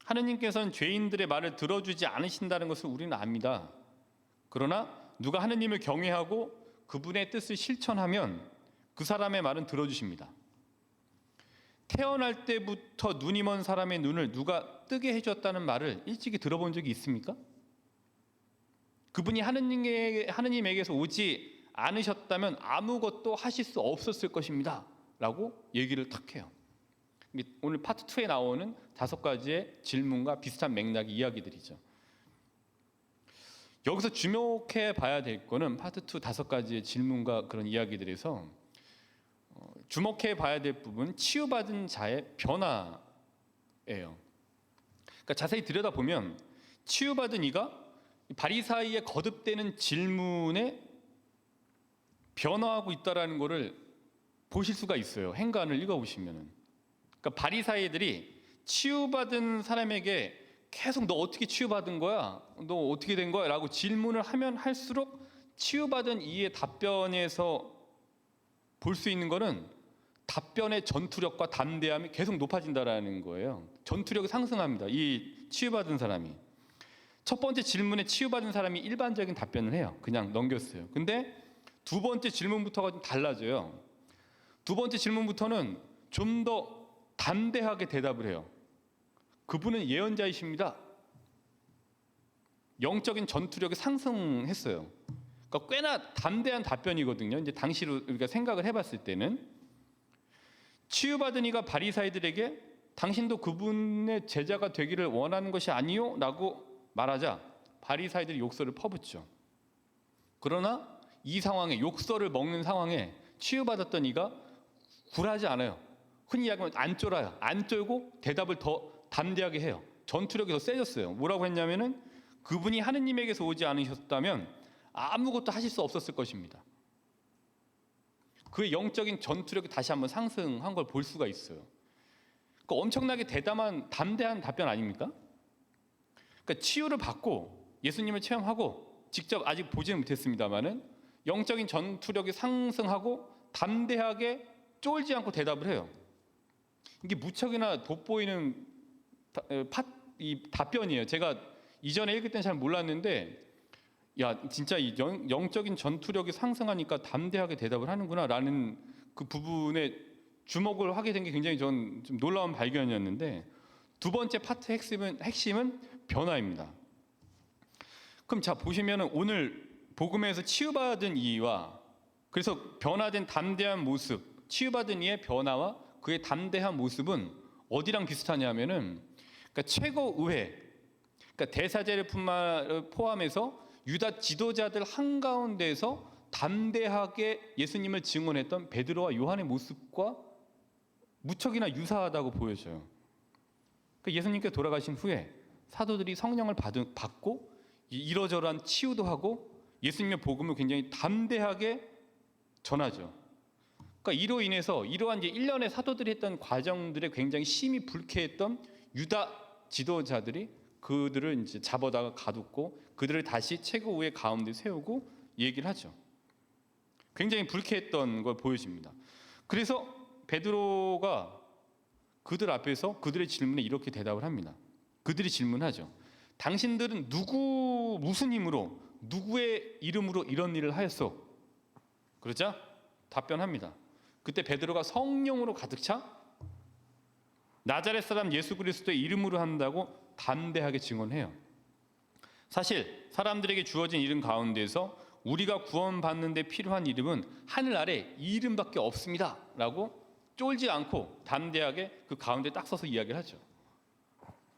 B: 하느님께서는 죄인들의 말을 들어주지 않으신다는 것을 우리는 압니다. 그러나 누가 하느님을 경외하고 그분의 뜻을 실천하면 그 사람의 말은 들어주십니다. 태어날 때부터 눈이 먼 사람의 눈을 누가 뜨게 해줬다는 말을 일찍이 들어본 적이 있습니까? 그분이 하느님에게서 오지 않으셨다면 아무것도 하실 수 없었을 것입니다. 라고 얘기를 탁 해요. 오늘 파트 2에 나오는 5가지의 질문과 비슷한 맥락의 이야기들이죠. 여기서 주목해 봐야 될 거는 파트 2 5가지의 질문과 그런 이야기들에서 주목해 봐야 될 부분, 치유받은 자의 변화예요. 그러니까 자세히 들여다보면 치유받은 이가 바리사이의 거듭되는 질문에 변화하고 있다라는 것을 보실 수가 있어요. 행간을 읽어보시면은. 그러니까 바리사이들이 치유받은 사람에게 계속 너 어떻게 치유받은 거야? 너 어떻게 된 거야? 라고 질문을 하면 할수록 치유받은 이의 답변에서 볼 수 있는 거는 답변의 전투력과 담대함이 계속 높아진다라는 거예요. 전투력이 상승합니다. 이 치유받은 사람이. 첫 번째 질문에 치유받은 사람이 일반적인 답변을 해요. 그냥 넘겼어요. 근데 두 번째 질문부터가 좀 달라져요. 두 번째 질문부터는 좀 더 담대하게 대답을 해요. 그분은 예언자이십니다. 영적인 전투력이 상승했어요. 그러니까 꽤나 담대한 답변이거든요. 이제 당시로 우리가 생각을 해봤을 때는 치유받은 이가 바리사이들에게 당신도 그분의 제자가 되기를 원하는 것이 아니요? 라고 말하자 바리사이들이 욕설을 퍼붓죠. 그러나 이 상황에 욕설을 먹는 상황에 치유받았던 이가 굴하지 않아요. 흔히 이야기하면 안 쫄아요. 안 쫄고 대답을 더 담대하게 해요. 전투력이 더 세졌어요. 뭐라고 했냐면은 그분이 하느님에게서 오지 않으셨다면 아무것도 하실 수 없었을 것입니다. 그의 영적인 전투력이 다시 한번 상승한 걸 볼 수가 있어요. 그러니까 엄청나게 대담한 담대한 답변 아닙니까? 그러니까 치유를 받고 예수님을 체험하고 직접 아직 보지는 못했습니다만은 영적인 전투력이 상승하고 담대하게 쫄지 않고 대답을 해요. 이게 무척이나 돋보이는 이 답변이에요. 제가 이전에 읽을 때는 잘 몰랐는데 야 진짜 이 영적인 전투력이 상승하니까 담대하게 대답을 하는구나라는 그 부분에 주목을 하게 된 게 굉장히 전 좀 놀라운 발견이었는데 두 번째 파트 핵심은 변화입니다. 그럼 자 보시면은 오늘 복음에서 치유받은 이와 그래서 변화된 담대한 모습, 치유받은 이의 변화와 그의 담대한 모습은 어디랑 비슷하냐면은 그러니까 최고의회, 그러니까 대사제를 포함해서 유다 지도자들 한가운데서 담대하게 예수님을 증언했던 베드로와 요한의 모습과 무척이나 유사하다고 보여져요. 예수님께 돌아가신 후에 사도들이 성령을 받고 이러저러한 치유도 하고 예수님의 복음을 굉장히 담대하게 전하죠. 그러니까 이로 인해서 이러한 이제 1년의 사도들이 했던 과정들에 굉장히 심히 불쾌했던 유다 지도자들이 그들을 이제 잡아다가 가뒀고 그들을 다시 최고의 가운데 세우고 얘기를 하죠. 굉장히 불쾌했던 걸 보여줍니다. 그래서 베드로가 그들 앞에서 그들의 질문에 이렇게 대답을 합니다. 그들이 질문하죠. 당신들은 무슨 힘으로 누구의 이름으로 이런 일을 하였소? 그러자 답변합니다. 그때 베드로가 성령으로 가득 차 나자렛 사람 예수 그리스도의 이름으로 한다고 담대하게 증언해요. 사실 사람들에게 주어진 이름 가운데서 우리가 구원받는 데 필요한 이름은 하늘 아래 이 이름밖에 없습니다 라고 쫄지 않고 담대하게 그 가운데 딱 서서 이야기를 하죠.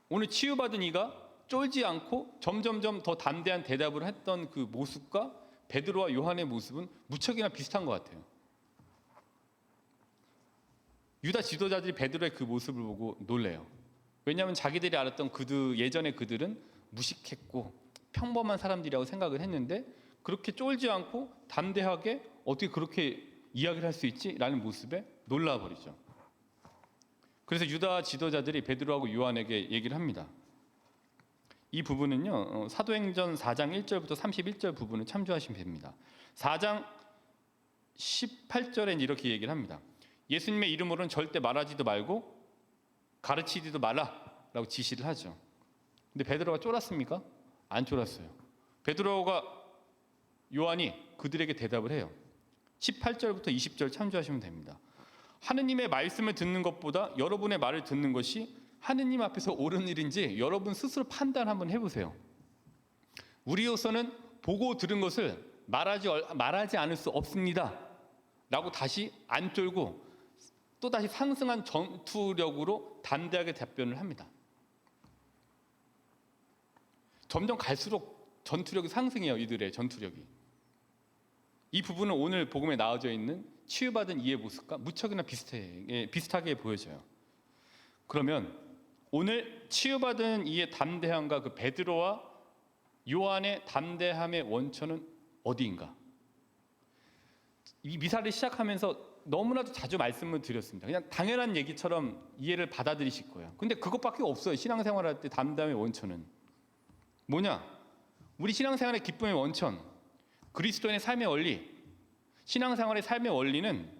B: 오늘 치유받은 이가 쫄지 않고 점점점 더 담대한 대답을 했던 그 모습과 베드로와 요한의 모습은 무척이나 비슷한 것 같아요. 유다 지도자들이 베드로의 그 모습을 보고 놀래요. 왜냐하면 자기들이 알았던 예전의 그들은 무식했고 평범한 사람들이라고 생각을 했는데 그렇게 쫄지 않고 담대하게 어떻게 그렇게 이야기를 할 수 있지? 라는 모습에 놀라버리죠. 그래서 유다 지도자들이 베드로하고 요한에게 얘기를 합니다. 이 부분은요, 사도행전 4장 1절부터 31절 부분을 참조하시면 됩니다. 4장 18절엔 이렇게 얘기를 합니다. 예수님의 이름으로는 절대 말하지도 말고 가르치지도 말라라고 지시를 하죠. 근데 베드로가 쫄았습니까? 안 쫄았어요. 베드로가 요한이 그들에게 대답을 해요. 18절부터 20절 참조하시면 됩니다. 하느님의 말씀을 듣는 것보다 여러분의 말을 듣는 것이 하느님 앞에서 옳은 일인지 여러분 스스로 판단 한번 해보세요. 우리로서는 보고 들은 것을 말하지 않을 수 없습니다 라고 다시 안 쫄고 또 다시 상승한 전투력으로 담대하게 답변을 합니다. 점점 갈수록 전투력이 상승해요. 이들의 전투력이. 이 부분은 오늘 복음에 나와져 있는 치유받은 이의 모습과 무척이나 비슷하게 보여져요. 그러면 오늘 치유받은 이의 담대함과 그 베드로와 요한의 담대함의 원천은 어디인가? 이 미사를 시작하면서 너무나도 자주 말씀을 드렸습니다. 그냥 당연한 얘기처럼 이해를 받아들이실 거예요. 근데 그것밖에 없어요. 신앙생활할 때 담대함의 원천은 뭐냐? 우리 신앙생활의 기쁨의 원천, 그리스도인의 삶의 원리, 신앙생활의 삶의 원리는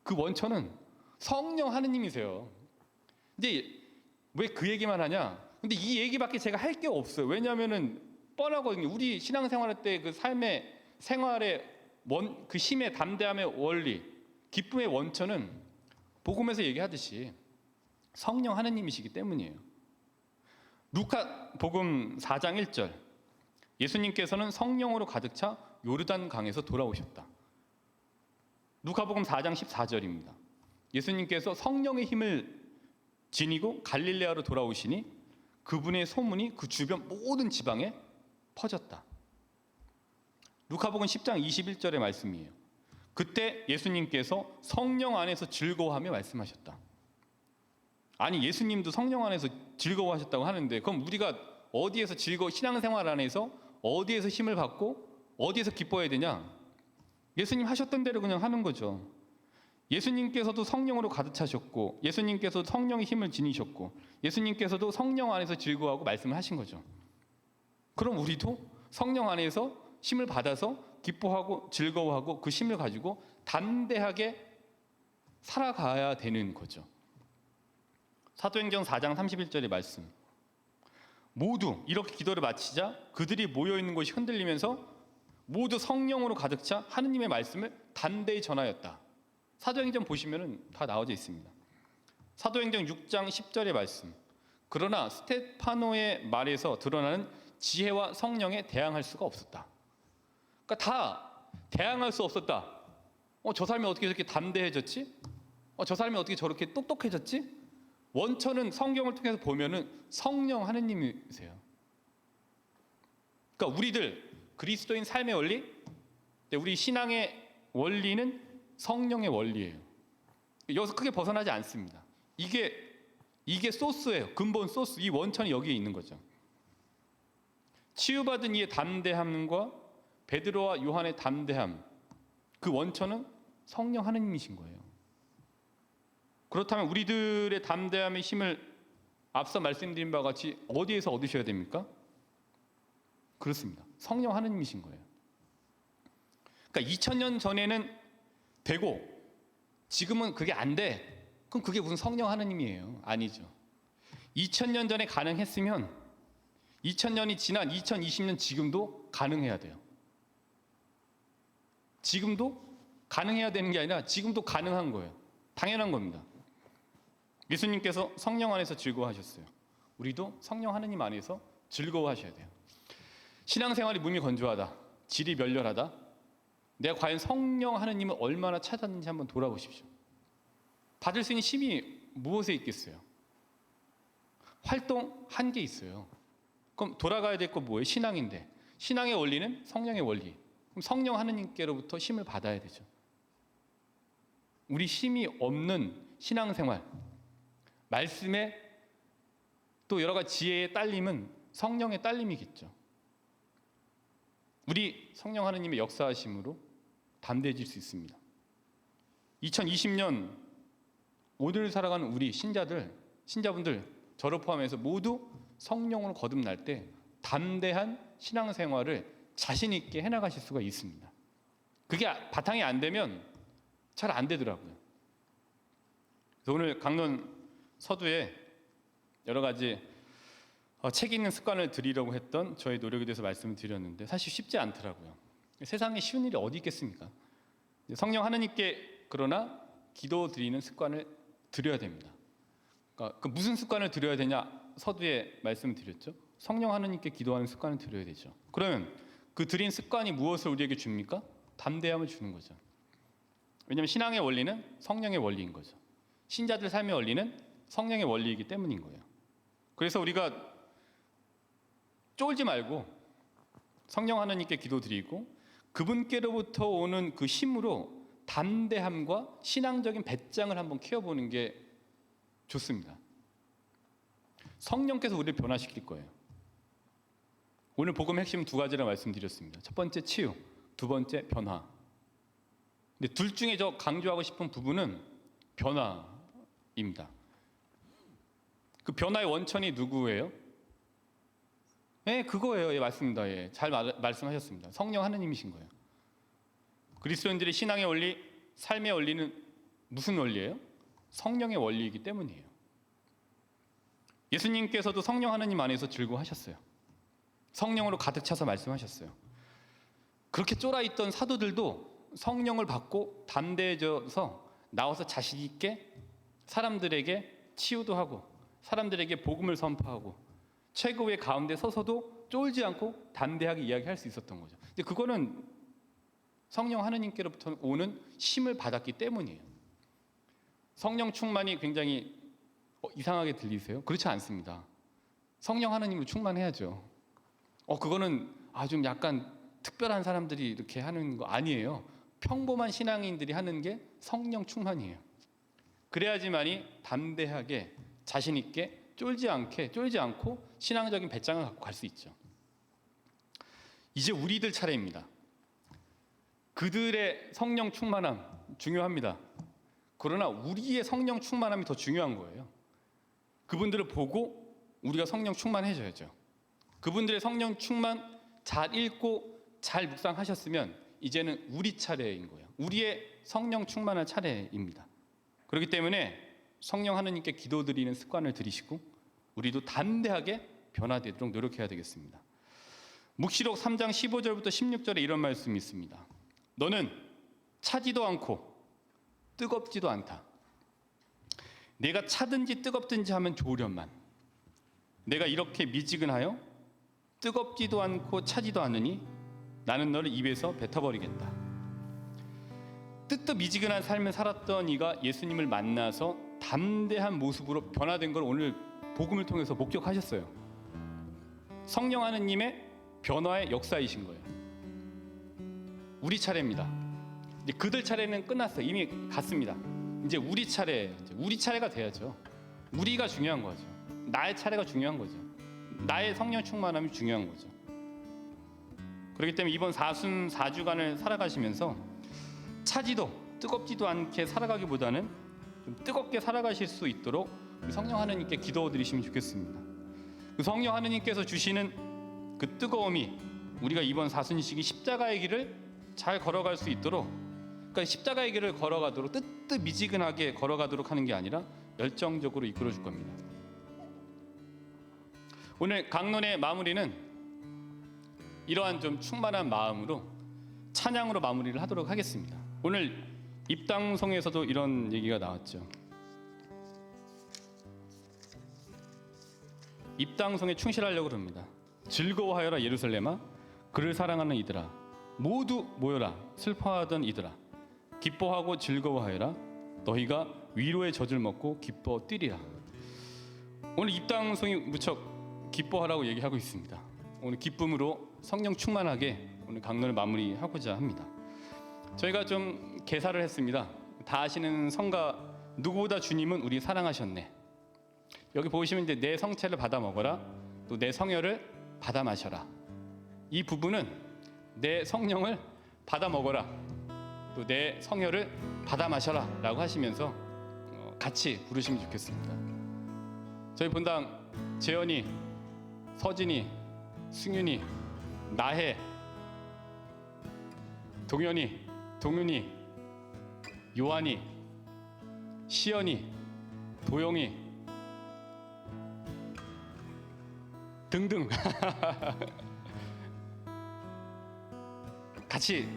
B: 그 원천은 성령 하느님이세요. 근데 왜 그 얘기만 하냐? 근데 이 얘기밖에 제가 할 게 없어요. 왜냐하면은 뻔하거든요. 우리 신앙생활할 때 그 삶의 생활의 그 힘의 담대함의 원리, 기쁨의 원천은 복음에서 얘기하듯이 성령 하느님이시기 때문이에요. 루카 복음 4장 1절 예수님께서는 성령으로 가득 차 요르단 강에서 돌아오셨다. 누가복음 4장 14절입니다. 예수님께서 성령의 힘을 지니고 갈릴레아로 돌아오시니 그분의 소문이 그 주변 모든 지방에 퍼졌다. 누가복음 10장 21절의 말씀이에요. 그때 예수님께서 성령 안에서 즐거워하며 말씀하셨다. 아니 예수님도 성령 안에서 즐거워하셨다고 하는데 그럼 우리가 어디에서 신앙생활 안에서 어디에서 힘을 받고 어디에서 기뻐해야 되냐? 예수님 하셨던 대로 그냥 하는 거죠. 예수님께서도 성령으로 가득 차셨고 예수님께서도 성령의 힘을 지니셨고 예수님께서도 성령 안에서 즐거워하고 말씀을 하신 거죠. 그럼 우리도 성령 안에서 힘을 받아서 기뻐하고 즐거워하고 그 힘을 가지고 담대하게 살아가야 되는 거죠. 사도행전 4장 31절의 말씀. 모두 이렇게 기도를 마치자 그들이 모여있는 곳이 흔들리면서 모두 성령으로 가득 차 하느님의 말씀을 담대히 전하였다. 사도행전 보시면 다 나와져 있습니다. 사도행전 6장 10절의 말씀. 그러나 스테파노의 말에서 드러나는 지혜와 성령에 대항할 수가 없었다. 그러니까 다 대항할 수 없었다. 저 사람이 어떻게 저렇게 담대해졌지? 저 사람이 어떻게 저렇게 똑똑해졌지? 원천은 성경을 통해서 보면은 성령 하느님이세요. 그러니까 우리들 그리스도인 삶의 원리, 우리 신앙의 원리는 성령의 원리예요. 여기서 크게 벗어나지 않습니다. 이게 이게 소스예요. 근본 소스. 이 원천이 여기에 있는 거죠. 치유받은 이의 담대함과 베드로와 요한의 담대함, 그 원천은 성령 하느님이신 거예요. 그렇다면 우리들의 담대함의 힘을 앞서 말씀드린 바와 같이 어디에서 얻으셔야 됩니까? 그렇습니다. 성령 하느님이신 거예요. 그러니까 2000년 전에는 되고 지금은 그게 안 돼. 그럼 그게 무슨 성령 하느님이에요? 아니죠. 2000년 전에 가능했으면 2000년이 지난 2020년 지금도 가능해야 돼요. 지금도 가능해야 되는 게 아니라 지금도 가능한 거예요. 당연한 겁니다. 예수님께서 성령 안에서 즐거워하셨어요. 우리도 성령 하느님 안에서 즐거워하셔야 돼요. 신앙생활이 몸이 건조하다, 질이 멸렬하다, 내가 과연 성령 하느님을 얼마나 찾았는지 한번 돌아보십시오. 받을 수 있는 힘이 무엇에 있겠어요? 활동한 게 있어요. 그럼 돌아가야 될 거 뭐예요? 신앙인데 신앙의 원리는 성령의 원리. 그럼 성령 하느님께로부터 힘을 받아야 되죠. 우리 힘이 없는 신앙생활, 말씀에 또 여러 가지 지혜의 딸림은 성령의 딸림이겠죠. 우리 성령 하느님의 역사하심으로 담대해질 수 있습니다. 2020년 오늘 살아가는 우리 신자분들 저를 포함해서 모두 성령으로 거듭날 때 담대한 신앙생활을 자신 있게 해나가실 수가 있습니다. 그게 바탕이 안 되면 잘 안 되더라고요. 그래서 오늘 강론 서두에 여러 가지 책 읽는 습관을 들이려고 했던 저의 노력에 대해서 말씀을 드렸는데 사실 쉽지 않더라고요. 세상에 쉬운 일이 어디 있겠습니까? 성령 하느님께 그러나 기도 드리는 습관을 들여야 됩니다. 그러니까 그 무슨 습관을 들여야 되냐? 서두에 말씀을 드렸죠. 성령 하느님께 기도하는 습관을 들여야 되죠. 그러면 그 드린 습관이 무엇을 우리에게 줍니까? 담대함을 주는 거죠. 왜냐하면 신앙의 원리는 성령의 원리인 거죠. 신자들 삶의 원리는 성령의 원리이기 때문인 거예요. 그래서 우리가 쫄지 말고 성령 하느님께 기도드리고 그분께로부터 오는 그 힘으로 담대함과 신앙적인 배짱을 한번 키워보는 게 좋습니다. 성령께서 우리를 변화시킬 거예요. 오늘 복음 핵심 두 가지를 말씀드렸습니다. 첫 번째 치유, 두 번째 변화. 근데 둘 중에 저 강조하고 싶은 부분은 변화입니다. 그 변화의 원천이 누구예요? 네, 그거예요. 예, 맞습니다. 예, 잘 말씀하셨습니다. 성령 하느님이신 거예요. 그리스도인들의 신앙의 원리, 삶의 원리는 무슨 원리예요? 성령의 원리이기 때문이에요. 예수님께서도 성령 하느님 안에서 즐거워하셨어요. 성령으로 가득 차서 말씀하셨어요. 그렇게 쫄아있던 사도들도 성령을 받고 담대해져서 나와서 자신 있게 사람들에게 치유도 하고 사람들에게 복음을 선포하고 최고의 가운데 서서도 쫄지 않고 담대하게 이야기할 수 있었던 거죠. 근데 그거는 성령 하느님께로부터 오는 힘을 받았기 때문이에요. 성령 충만이 굉장히 이상하게 들리세요? 그렇지 않습니다. 성령 하느님으로 충만해야죠. 그거는 좀 약간 특별한 사람들이 이렇게 하는 거 아니에요. 평범한 신앙인들이 하는 게 성령 충만이에요. 그래야지만이 담대하게 자신 있게 쫄지 않고 신앙적인 배짱을 갖고 갈 수 있죠. 이제 우리들 차례입니다. 그들의 성령 충만함 중요합니다. 그러나 우리의 성령 충만함이 더 중요한 거예요. 그분들을 보고 우리가 성령 충만해져야죠. 그분들의 성령 충만 잘 읽고 잘 묵상하셨으면 이제는 우리 차례인 거예요. 우리의 성령 충만한 차례입니다. 그렇기 때문에 성령 하느님께 기도드리는 습관을 들이시고 우리도 담대하게 변화되도록 노력해야 되겠습니다. 묵시록 3장 15절부터 16절에 이런 말씀이 있습니다. 너는 차지도 않고 뜨겁지도 않다. 내가 차든지 뜨겁든지 하면 좋으련만. 내가 이렇게 미지근하여 뜨겁지도 않고 차지도 않으니 나는 너를 입에서 뱉어버리겠다. 뜨뜻미지근한 삶을 살았던 이가 예수님을 만나서 담대한 모습으로 변화된 걸 오늘 복음을 통해서 목격하셨어요. 성령 하느님의 변화의 역사이신 거예요. 우리 차례입니다. 이제 그들 차례는 끝났어요. 이미 갔습니다. 이제 우리 차례가 돼야죠. 우리가 중요한 거죠. 나의 차례가 중요한 거죠. 나의 성령 충만함이 중요한 거죠. 그렇기 때문에 이번 4주간을 살아가시면서 차지도 뜨겁지도 않게 살아가기보다는 좀 뜨겁게 살아가실 수 있도록 우리 성령 하나님께 기도드리시면 좋겠습니다. 그 성령 하나님께서 주시는 그 뜨거움이 우리가 이번 사순식이 십자가의 길을 잘 걸어갈 수 있도록, 그러니까 십자가의 길을 걸어가도록 뜨뜻미지근하게 걸어가도록 하는 게 아니라 열정적으로 이끌어 줄 겁니다. 오늘 강론의 마무리는 이러한 좀 충만한 마음으로 찬양으로 마무리를 하도록 하겠습니다. 오늘 입당송에서도 이런 얘기가 나왔죠. 입당송에 충실하려고 합니다. 즐거워하여라 예루살렘아, 그를 사랑하는 이들아, 모두 모여라 슬퍼하던 이들아, 기뻐하고 즐거워하여라, 너희가 위로의 젖을 먹고 기뻐 뛰리라. 오늘 입당송이 무척 기뻐하라고 얘기하고 있습니다. 오늘 기쁨으로 성령 충만하게 오늘 강론을 마무리하고자 합니다. 저희가 좀 개사를 했습니다. 다 아시는 성가 누구보다 주님은 우리 사랑하셨네. 여기 보시면 이제 내 성체를 받아 먹어라, 또 내 성혈을 받아 마셔라. 이 부분은 내 성령을 받아 먹어라, 또 내 성혈을 받아 마셔라라고 하시면서 같이 부르시면 좋겠습니다. 저희 본당 재현이, 서진이, 승윤이, 나혜, 동현이, 동윤이, 요한이, 시연이, 도영이 등등 같이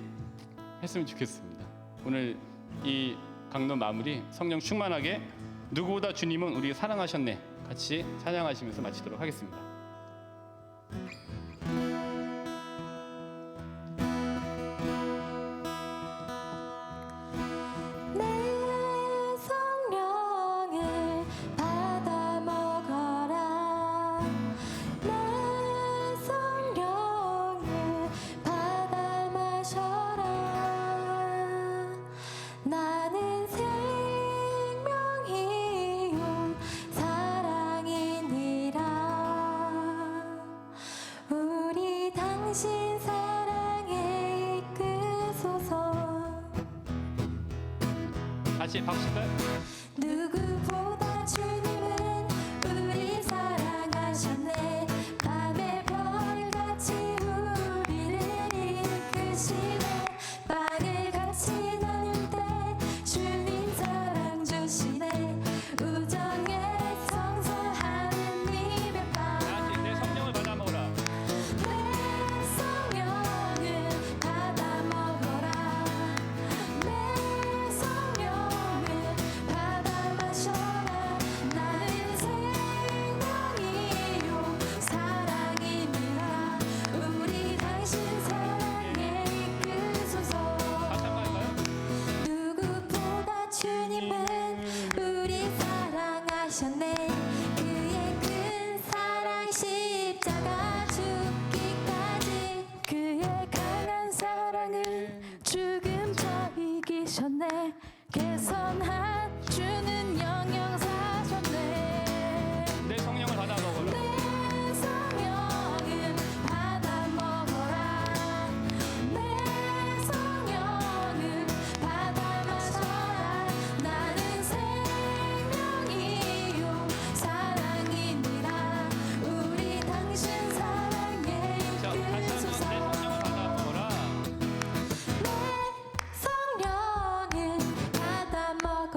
B: 했으면 좋겠습니다. 오늘 이 강론 마무리 성령 충만하게 누구보다 주님은 우리 사랑하셨네 같이 찬양하시면서 마치도록 하겠습니다.
E: 내 성령을 받아 먹어라, 내 성령을 받아 마셔라. 나는 생명이요 사랑이니라. 우리 당신 사랑에 이끄소서.
B: 다시 박수까요?
E: 누구보다 주님은 우리 사랑하셨네. 밤의 별같이 우리를 이끄시네. 빵을 같이 나눌 때 주님 사랑 주시네. 우정의 성서 하느님의 빵.
B: 다시 내 성령을 받아 먹어라.
E: 내 성령을 받아 먹어라, 내 성령을 받아 마셔라. 나는 생명이요 사랑이니라. 우리 당신 사랑에 이끄소서.
B: 다시 한번 할까요?
E: 누구보다 주님은 우리 사랑하셨네. 그의 큰 사랑 십자가 죽기까지. 그의 강한 사랑은 죽음자 이기셨네. 개선한 주는 영영 사셨네.
B: 내 성령을 받아 먹어라.
E: 내 성령을 받아 먹어라, 내 성령을 받아 마셔라. 나는 생명이요 사랑이니라. 우리 당신 사랑에
B: 자, 다시 한번
E: 이끄소서.
B: 내 성령을 받아 먹어라.
E: 내 성령을 받아 먹어라,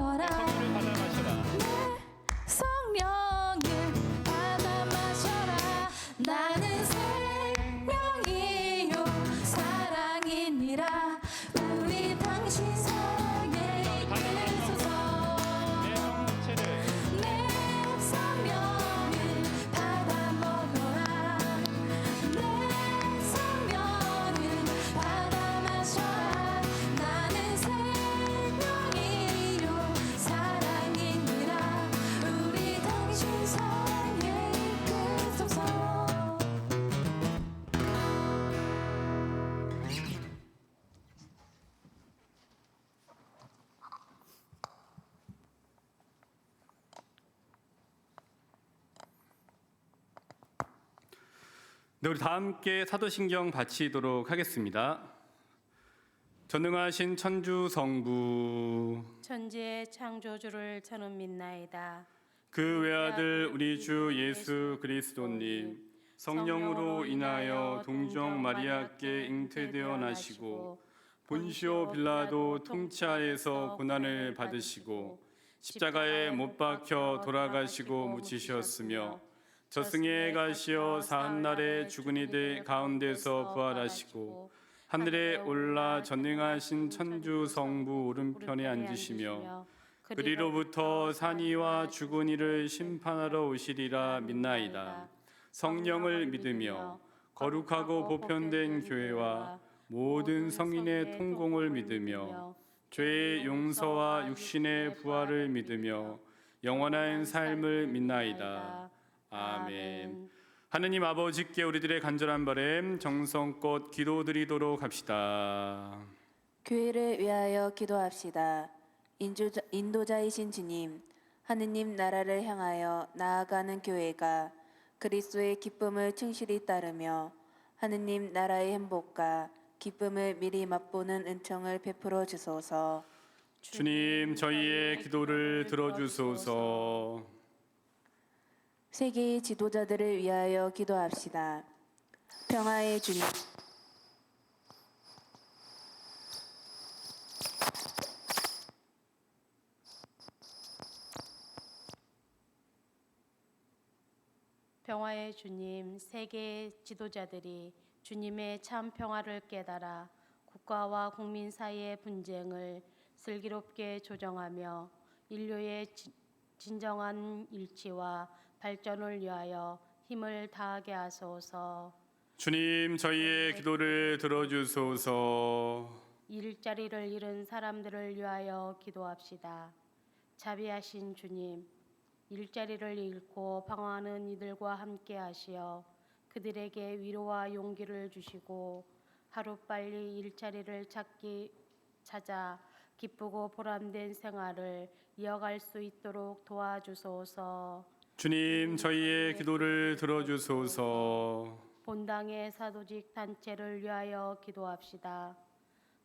B: 네, 우리 다 함께 사도신경 바치도록 하겠습니다. 전능하신 천주 성부
A: 천지의 창조주를 저는 믿나이다.
B: 그 외아들 우리 주 예수 그리스도님 성령으로 인하여 동정 마리아께 잉태되어 나시고 본시오 빌라도 통치하에서 고난을 받으시고 십자가에 못 박혀 돌아가시고 묻히셨으며 저승에 가시어 사흔날에 죽은 이들 가운데서 부활하시고 하늘에 올라 전능하신 천주 성부 오른편에 앉으시며 그리로부터 산이와 죽은 이를 심판하러 오시리라 믿나이다. 성령을 믿으며 거룩하고 보편된 교회와 모든 성인의 통공을 믿으며 죄의 용서와 육신의 부활을 믿으며 영원한 삶을 믿나이다. 아멘. 하느님 아버지께 우리들의 간절한 바람 정성껏 기도드리도록 합시다.
C: 교회를 위하여 기도합시다. 인도자이신 주님, 하느님 나라를 향하여 나아가는 교회가 그리스도의 기쁨을 충실히 따르며 하느님 나라의 행복과 기쁨을 미리 맛보는 은총을 베풀어 주소서.
B: 주님 저희의 기도를 들어주소서.
C: 세계의 지도자들을 위하여 기도합시다. 평화의 주님,
A: 평화의 주님, 세계의 지도자들이 주님의 참 평화를 깨달아 국가와 국민 사이의 분쟁을 슬기롭게 조정하며 인류의 진정한 일치와 발전을 위하여 힘을 다하게 하소서.
B: 주님 저희의 기도를 들어주소서.
A: 일자리를 잃은 사람들을 위하여 기도합시다. 자비하신 주님, 일자리를 잃고 방황하는 이들과 함께 하시어 그들에게 위로와 용기를 주시고 하루빨리 일자리를 찾아 기쁘고 보람된 생활을 이어갈 수 있도록 도와주소서.
B: 주님 저희의 기도를 들어주소서.
A: 본당의 사도직 단체를 위하여 기도합시다.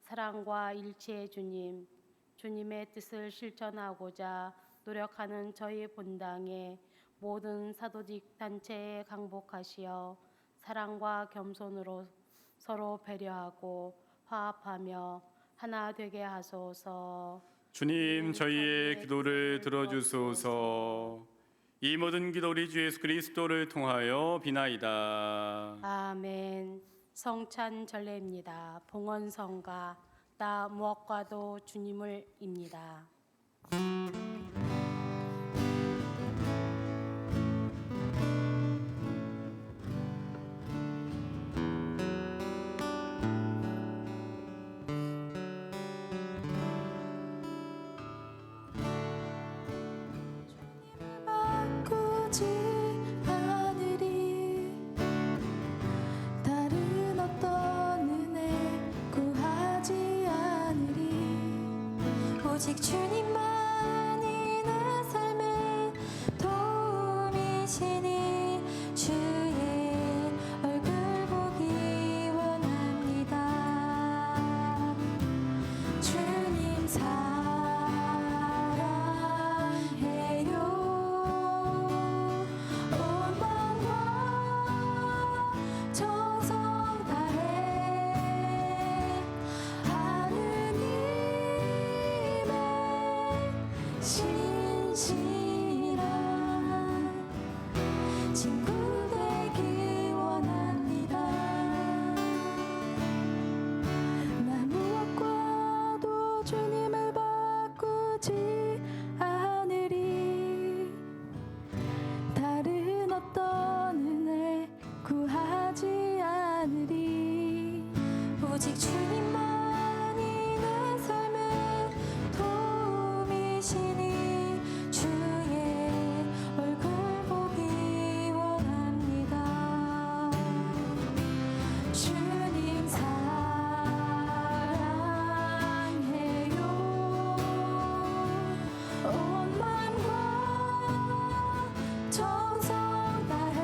A: 사랑과 일치의 주님, 주님의 뜻을 실천하고자 노력하는 저희 본당의 모든 사도직 단체에 강복하시어 사랑과 겸손으로 서로 배려하고 화합하며 하나 되게 하소서.
B: 주님 저희의 기도를 들어주소서. 이 모든 기도 우리 주 예수 그리스도를 통하여 비나이다.
A: 아멘. 성찬 전례입니다. 봉헌성가 나 무엇과도 주님을 입니다.
E: 바꾸지 않으리 다른 어떤 은혜 구하지 않으리 오직 주님만이 내 삶의 도움이시니 주의 얼굴 보기 원합니다. 주님 사랑해요. 온 마음과 정성 다해 하느님의 신실한 친구 되기 원합니다. 나 무엇과도 주님을 바꾸지 않으리 다른 어떤 은혜 구하지 않으리 오직 주님만이 내 삶의 도움이시니 주의 얼굴 보기 원합니다. 주님 사랑해요. 온 마음과 정성 다해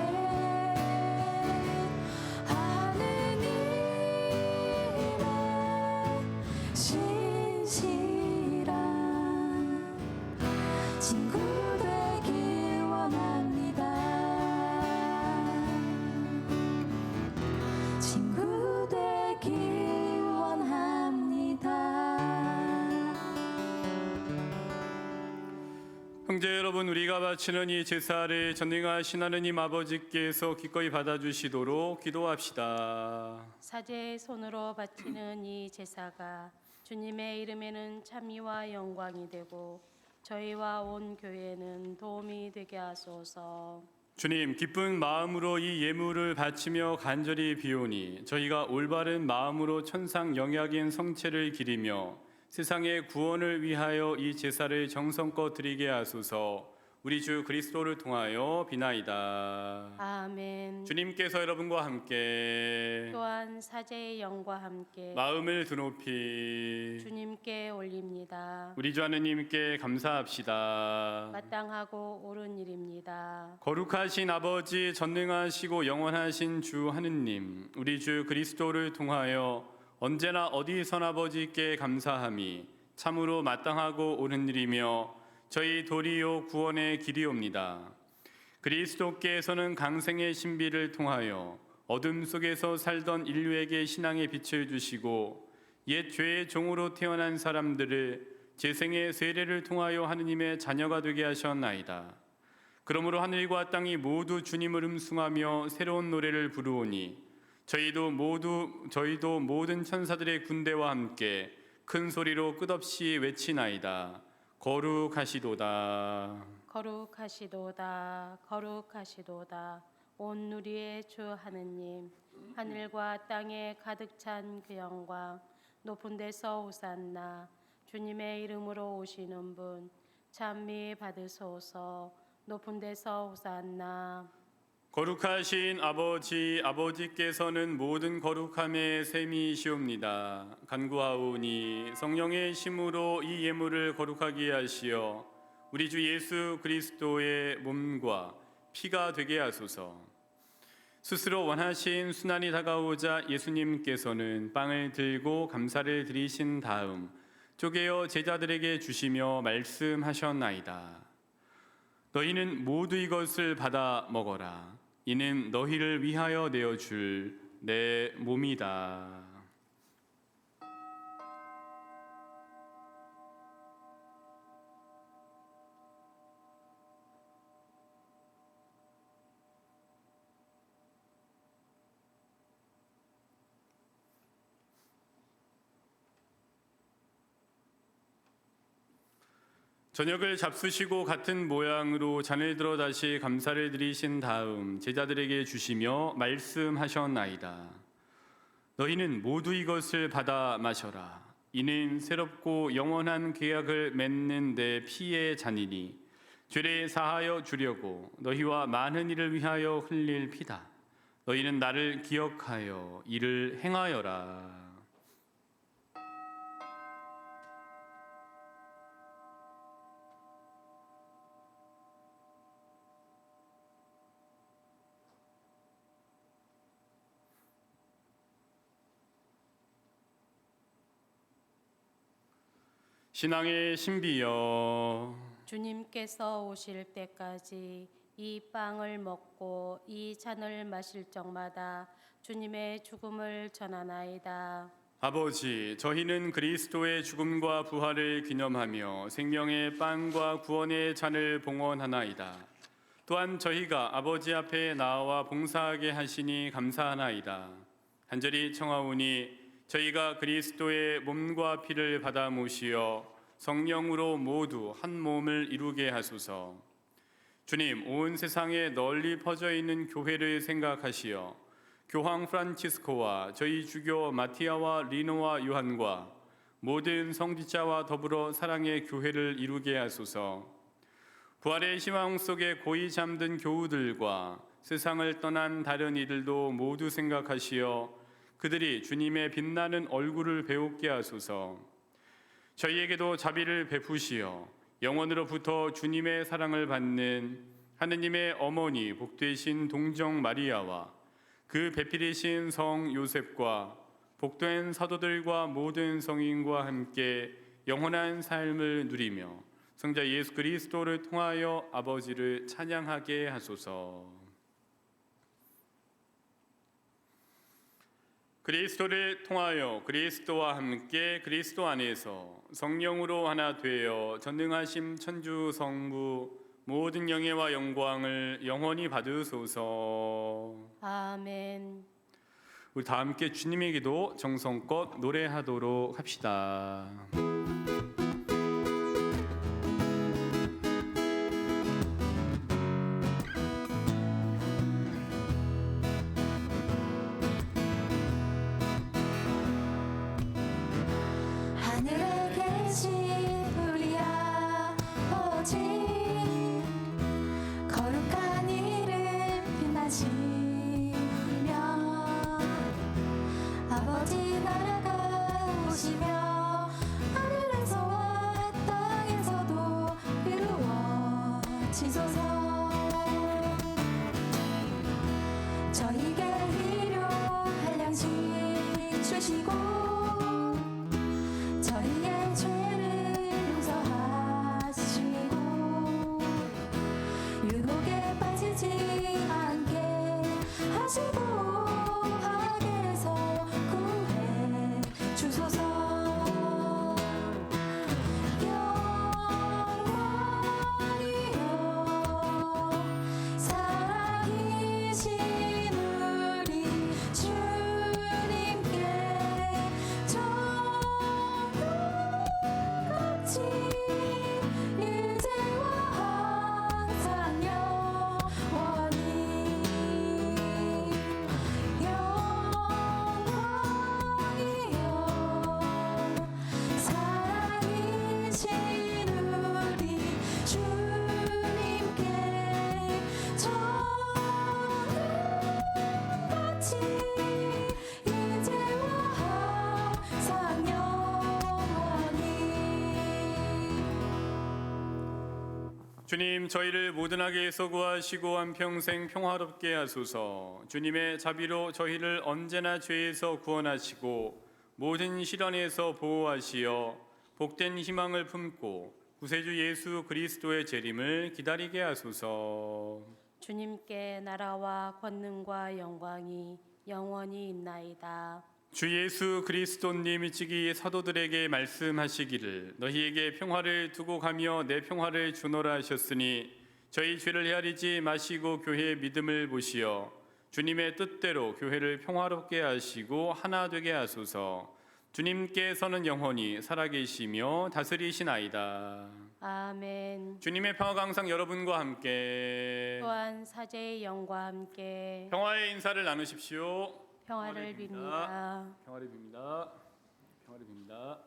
E: 진실한 친구 되길 원합니다. 친구 되길 원합니다.
B: 형제 여러분, 우리가 바치는 이 제사를 전능하신 하느님 아버지께서 기꺼이 받아주시도록 기도합시다.
A: 사제의 손으로 바치는 이 제사가 주님의 이름에는 참미와 영광이 되고 저희와 온 교회는 도움이 되게 하소서.
B: 주님, 기쁜 마음으로 이 예물을 바치며 간절히 비오니 저희가 올바른 마음으로 천상 영약인 성체를 기리며 세상의 구원을 위하여 이 제사를 정성껏 드리게 하소서. 우리 주 그리스도를 통하여 비나이다.
A: 아멘.
B: 주님께서 여러분과 함께
A: 또한 사제의 영과 함께
B: 마음을 드높이
A: 주님께 올립니다.
B: 우리 주 하느님께 감사합시다.
A: 마땅하고 옳은 일입니다.
B: 거룩하신 아버지, 전능하시고 영원하신 주 하느님, 우리 주 그리스도를 통하여 언제나 어디서나 아버지께 감사함이 참으로 마땅하고 옳은 일이며 저희 도리요 구원의 길이옵니다. 그리스도께서는 강생의 신비를 통하여 어둠 속에서 살던 인류에게 신앙의 빛을 주시고 옛 죄의 종으로 태어난 사람들을 재생의 세례를 통하여 하느님의 자녀가 되게 하셨나이다. 그러므로 하늘과 땅이 모두 주님을 음숭하며 새로운 노래를 부르오니 저희도 모든 천사들의 군대와 함께 큰 소리로 끝없이 외치나이다. 거룩하시도다.
A: 거룩하시도다. 거룩하시도다. 온 누리의 주 하느님, 하늘과 땅에 가득 찬 그 영광, 높은 데서 호산나. 주님의 이름으로 오시는 분 찬미 받으소서. 높은 데서 호산나.
B: 거룩하신 아버지, 아버지께서는 모든 거룩함의 셈이시옵니다. 간구하오니 성령의 힘으로 이 예물을 거룩하게 하시어 우리 주 예수 그리스도의 몸과 피가 되게 하소서. 스스로 원하신 순환이 다가오자 예수님께서는 빵을 들고 감사를 드리신 다음 쪼개어 제자들에게 주시며 말씀하셨나이다. 너희는 모두 이것을 받아 먹어라. 이는 너희를 위하여 내어줄 내 몸이다. 저녁을 잡수시고 같은 모양으로 잔을 들어 다시 감사를 드리신 다음 제자들에게 주시며 말씀하셨나이다. 너희는 모두 이것을 받아 마셔라. 이는 새롭고 영원한 계약을 맺는 내 피의 잔이니 죄를 사하여 주려고 너희와 많은 이를 위하여 흘릴 피다. 너희는 나를 기억하여 이를 행하여라. 신앙의 신비여,
A: 주님께서 오실 때까지 이 빵을 먹고 이 잔을 마실 적마다 주님의 죽음을 전하나이다.
B: 아버지, 저희는 그리스도의 죽음과 부활을 기념하며 생명의 빵과 구원의 잔을 봉헌하나이다. 또한 저희가 아버지 앞에 나와 봉사하게 하시니 감사하나이다. 간절히 청하오니 저희가 그리스도의 몸과 피를 받아 모시어 성령으로 모두 한 몸을 이루게 하소서. 주님, 온 세상에 널리 퍼져 있는 교회를 생각하시어 교황 프란치스코와 저희 주교 마티아와 리노와 요한과 모든 성지자와 더불어 사랑의 교회를 이루게 하소서. 부활의 희망 속에 고이 잠든 교우들과 세상을 떠난 다른 이들도 모두 생각하시어 그들이 주님의 빛나는 얼굴을 배우게 하소서. 저희에게도 자비를 베푸시어 영원으로부터 주님의 사랑을 받는 하느님의 어머니 복되신 동정 마리아와 그 배필이신 성 요셉과 복된 사도들과 모든 성인과 함께 영원한 삶을 누리며 성자 예수 그리스도를 통하여 아버지를 찬양하게 하소서. 그리스도를 통하여 그리스도와 함께 그리스도 안에서 성령으로 하나 되어 전능하심 천주 성부 모든 영예와 영광을 영원히 받으소서.
A: 아멘.
B: 우리 다 함께 주님의 기도 정성껏 노래하도록 합시다.
E: 하늘에 계신 우리 아버지 거룩한 이름 빛나시며 아버지 나라가 오시며 하늘에서와 땅에서도 이루어지소서. 저희에게 일용할 양식 주시고 저희의 죄를 용서하시고 유혹에 빠지지 않게 하시고 악에서 구해 주소서. 영원히요 살아계신 우리 주님께 같이 이제와 항상 영원히 영원히요 살아계신 우리 주님께 같이 이제와 항상 영원히.
B: 주님, 저희를 모든 악에서 구하시고 한평생 평화롭게 하소서. 주님의 자비로 저희를 언제나 죄에서 구원하시고 모든 시련에서 보호하시어 복된 희망을 품고 구세주 예수 그리스도의 재림을 기다리게 하소서.
A: 주님께 나라와 권능과 영광이 영원히 있나이다.
B: 주 예수 그리스도님 일찍이 사도들에게 말씀하시기를 너희에게 평화를 두고 가며 내 평화를 주노라 하셨으니 저희 죄를 헤아리지 마시고 교회의 믿음을 보시어 주님의 뜻대로 교회를 평화롭게 하시고 하나 되게 하소서. 주님께서는 영원히 살아계시며 다스리시나이다.
A: 아멘.
B: 주님의 평화가 항상 여러분과 함께
A: 또한 사제의 영과 함께
B: 평화의 인사를 나누십시오.
A: 평화를 빕니다.
B: 평화를 빕니다. 평화를 빕니다.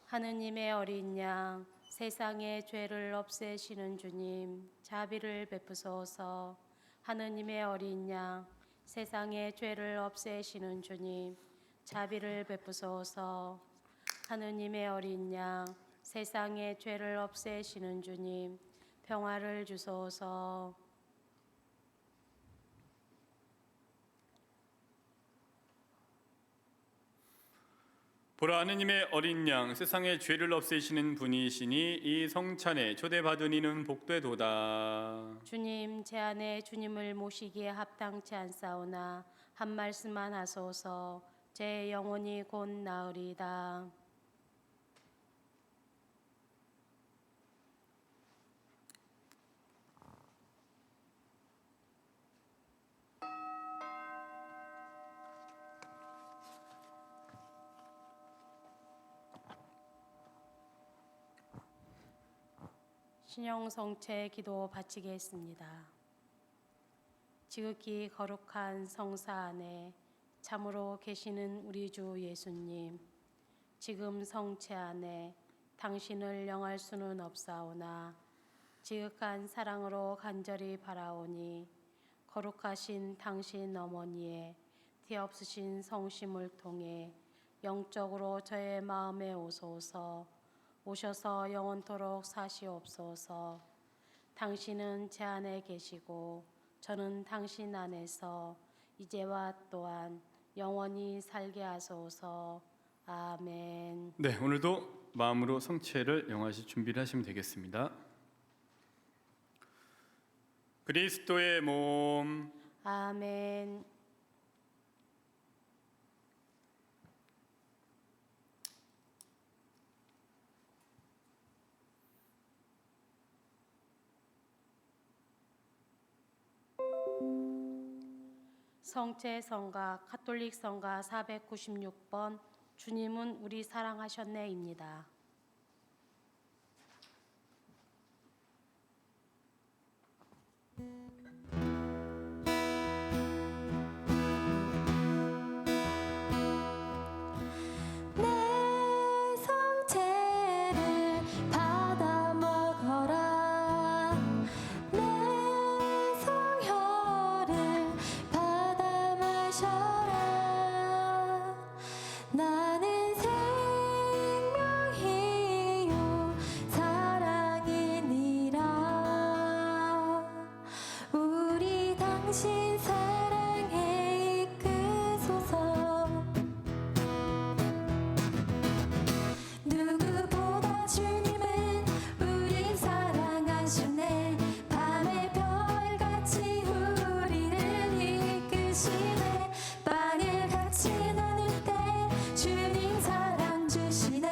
A: 하느님의 어린 양, 세상의 죄를 없애시는 주님, 자비를 베푸소서. 하느님의 어린 양, 세상의 죄를 없애시는 주님, 자비를 베푸소서. 하느님의 어린 양, 세상의 죄를 없애시는 주님, 평화를 주소서.
B: 보라, 하느님의 어린 양, 세상의 죄를 없애시는 분이시니 이 성찬에 초대받은 이는 복되도다.
A: 주님, 제 안에 주님을 모시기에 합당치 않사오나 한 말씀만 하소서. 제 영혼이 곧 나으리다. 신령성체 기도 바치겠습니다. 지극히 거룩한 성사 안에 참으로 계시는 우리 주 예수님, 지금 성체 안에 당신을 영할 수는 없사오나 지극한 사랑으로 간절히 바라오니 거룩하신 당신 어머니의 뒤없으신 성심을 통해 영적으로 저의 마음에 오소서. 오셔서 영원토록 사시옵소서. 당신은 제 안에 계시고 저는 당신 안에서 이제와 또한 영원히 살게 하소서. 아멘.
B: 네, 오늘도 마음으로 성취를 영하실 준비를 하시면 되겠습니다. 그리스도의 몸.
A: 아멘. 성체 성가 카톨릭 성가 496번 주님은 우리 사랑하셨네입니다.
E: 내 성체를 받아 먹어라. 내 성혈을 받아 마셔라. 나는 생명이요 사랑이니라. 우리 당신 사랑에 이끄소서. 누구보다 주님은 우리 사랑하시네. 밤의 별같이 우리를 이끄시네. 빵을 같이 나눌 때 주님 사랑 주시네.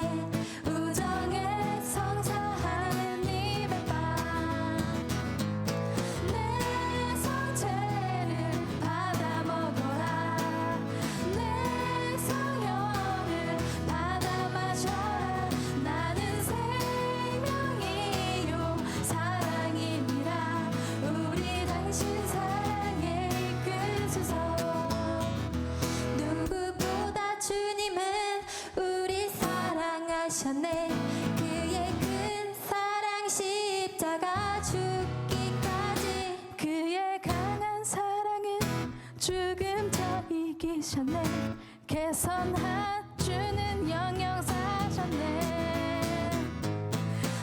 E: 우정의 성사 하느님의 빵. 내 성체를 받아 먹어라. 내 성혈을 받아 마셔라. 나는 생명이요 사랑이니라. 우리 당신 사랑에 이끄소서. 누구보다 주님은 우리 사랑하셨네. 그의 큰 사랑 십자가 죽기까지. 그의 강한 사랑은 죽음자 이기셨네. 개선한 주는 영영 사셨네.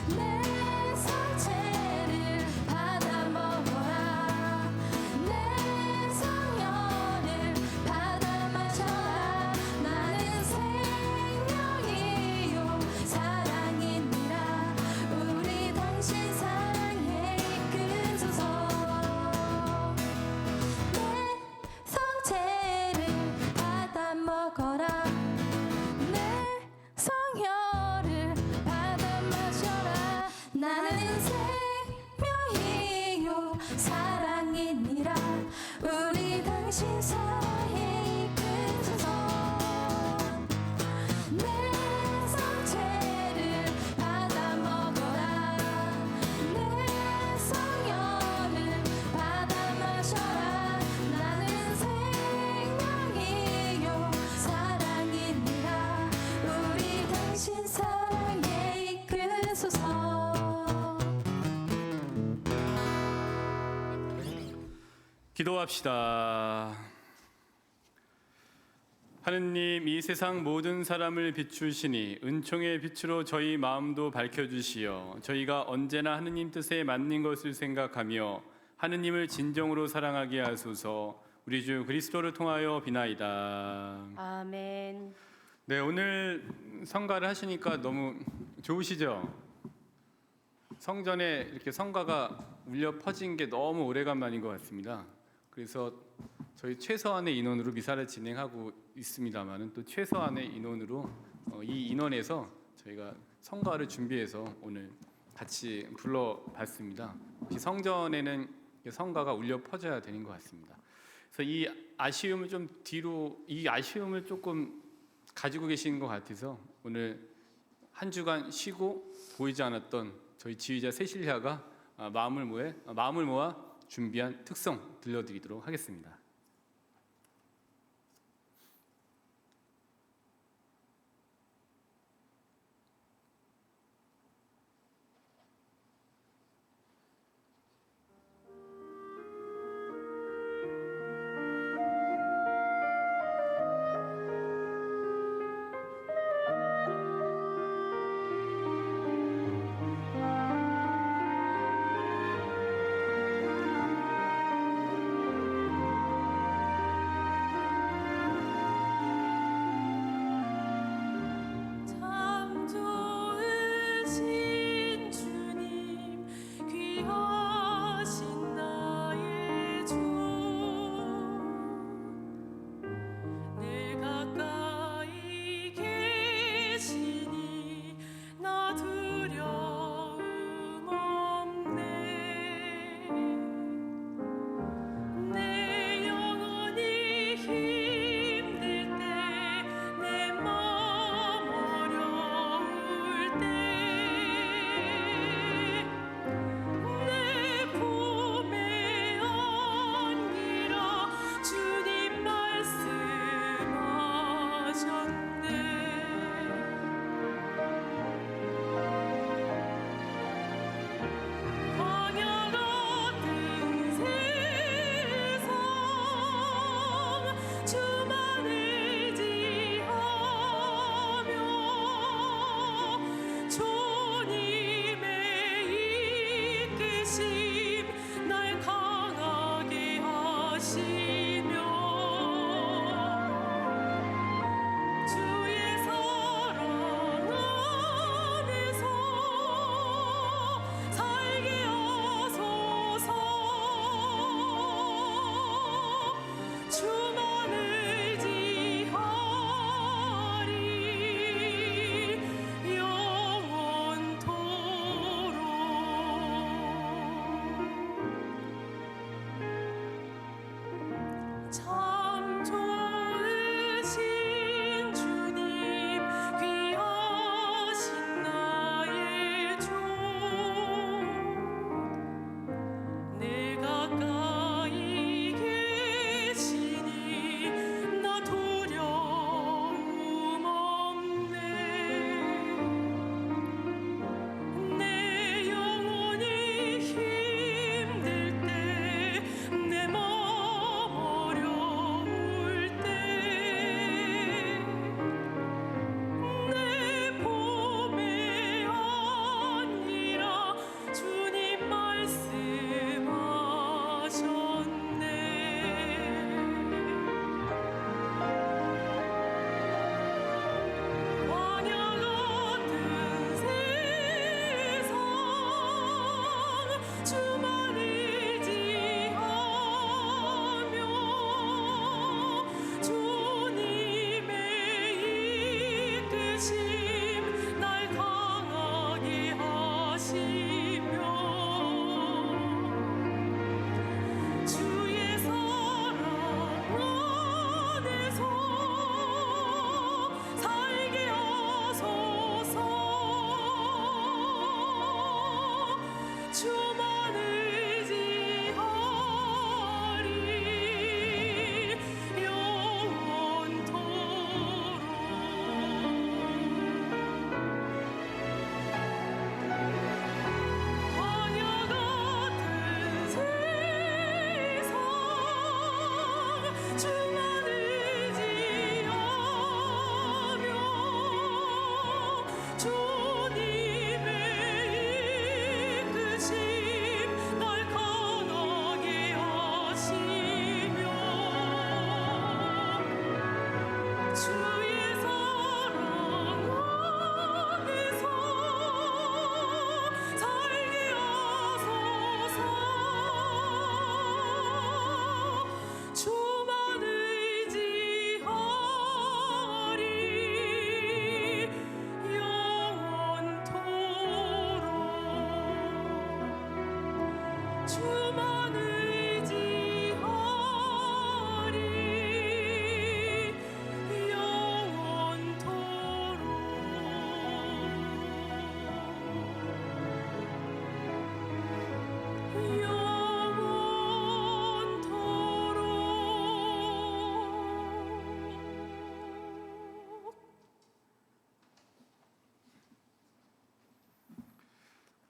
E: 내 성체를 받아 먹어라. 내 성혈을 받아 마셔라. 나는 생명이요 사랑이니라. 우리 당신 사랑에 이끄소서. 내 성체를 받아 먹어라. 내 성혈을 받아 마셔라. 나는 생명이요 사랑이니라. 우리 당신 사랑에 이끄소서. 내 성체를 받아 먹어라. 내 성혈을 받아 마셔라. 나는 생명이요 사랑이니라. 우리 당신 사랑에 이끄소서.
B: 기도합시다. 하느님, 이 세상 모든 사람을 비추시니 은총의 빛으로 저희 마음도 밝혀주시어 저희가 언제나 하느님 뜻에 맞는 것을 생각하며 하느님을 진정으로 사랑하게 하소서. 우리 주 그리스도를 통하여 비나이다.
A: 아멘.
B: 네, 오늘 성가를 하시니까 너무 좋으시죠? 성전에 이렇게 성가가 울려 퍼진 게 너무 오래간만인 것 같습니다. 그래서 저희 최소한의 인원으로 미사를 진행하고 있습니다만은 또 최소한의 인원으로 이 인원에서 저희가 성가를 준비해서 오늘 같이 불러봤습니다. 혹시 성전에는 성가가 울려 퍼져야 되는 것 같습니다. 그래서 이 아쉬움을 좀 뒤로, 이 아쉬움을 조금 가지고 계신 것 같아서 오늘 한 주간 쉬고 보이지 않았던 저희 지휘자 세실리아가 마음을 모아 준비한 특성 들려드리도록 하겠습니다.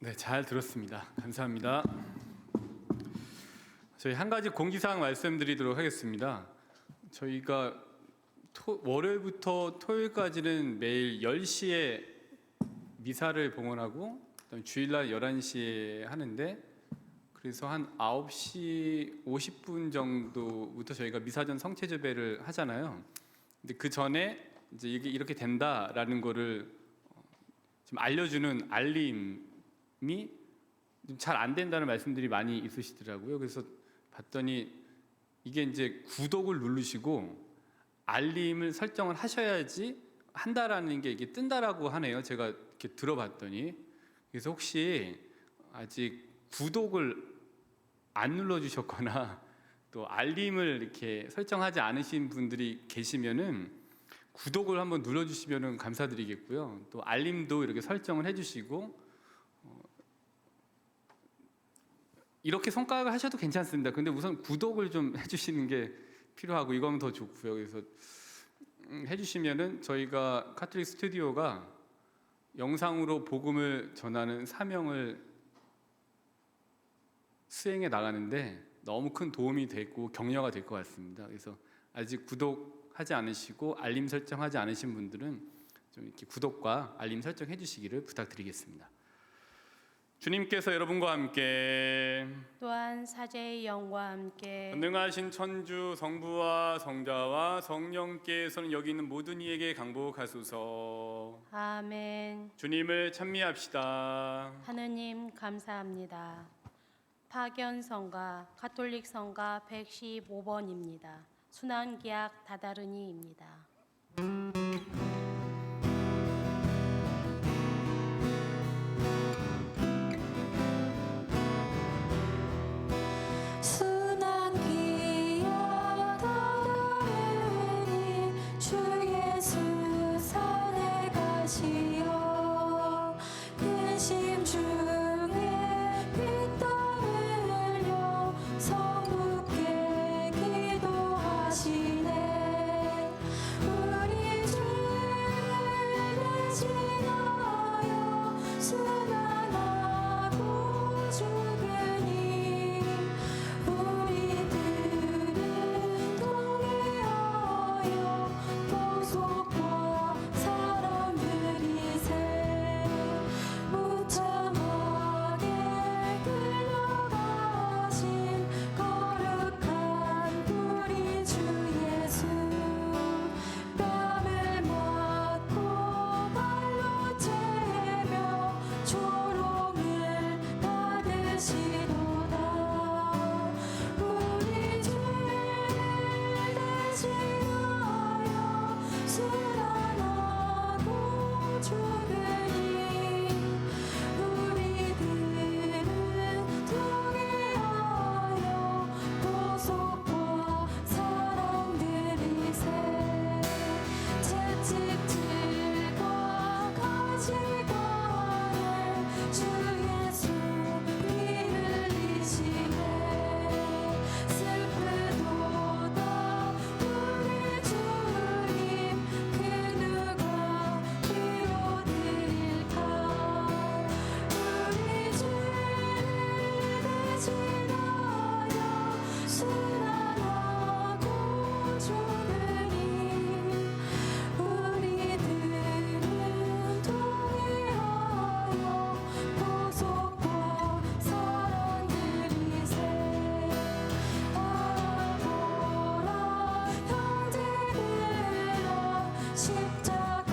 B: 네, 잘 들었습니다. 감사합니다. 저희 한 가지 공지사항 말씀드리도록 하겠습니다. 저희가 월요일부터 토요일까지는 매일 10시에 미사를 봉헌하고 그다음에 주일날 11시에 하는데, 그래서 한 9시 50분 정도부터 저희가 미사전 성체제배를 하잖아요. 근데 그 전에 이제 이게 이렇게 된다라는 거를 좀 알려주는 알림이 잘 안 된다는 말씀들이 많이 있으시더라고요. 그래서 봤더니 이게 이제 구독을 누르시고 알림을 설정을 하셔야지 한다라는 게 이게 뜬다라고 하네요. 제가 이렇게 들어봤더니. 그래서 혹시 아직 구독을 안 눌러주셨거나 또 알림을 이렇게 설정하지 않으신 분들이 계시면은 구독을 한번 눌러주시면은 감사드리겠고요. 또 알림도 이렇게 설정을 해주시고 이렇게 성과를 하셔도 괜찮습니다. 근데 우선 구독을 좀 해주시는 게 필요하고 이거면 더 좋고요. 그래서 해주시면은 저희가 카톨릭 스튜디오가 영상으로 복음을 전하는 사명을 수행해 나가는데 너무 큰 도움이 되고 격려가 될 것 같습니다. 그래서 아직 구독하지 않으시고 알림 설정하지 않으신 분들은 좀 이렇게 구독과 알림 설정해 주시기를 부탁드리겠습니다. 주님께서 여러분과 함께
A: 또한 사제의 영과 함께
B: 전능하신 천주 성부와 성자와 성령께서는 여기 있는 모든 이에게 강복하소서.
A: 아멘.
B: 주님을 찬미합시다.
A: 하느님 감사합니다. 파견성가 가톨릭 성가 115번입니다. 순환기약 다다르니입니다.
E: 순한 기억 다다르니 주 예수 산에 가시어 근심 중에 피 흘려 성부께 기도하시네. 우리 죄를 대신하여 순환하고 죽으니 우리들은 통회하여 보속과 사람들이세. 무참하게 끌려가신 거룩한 우리 주 예수, 뺨을 맞고 발로 채며 조롱을 받으시도다. 우리 죄를 대신하여 순환하고 죽으니 우리들은 통회하여 보속과 사람들이세. 채찍질과 가시관을 주 예수 피 흘리시네. 슬프도다 우리 주님, 그 누가 비워드릴까. 우리 죄를 대신하여 순환하고 죽으니 우리들은 통회하여 보속과 사랑들이세. 알아보라 형제들아, 십자가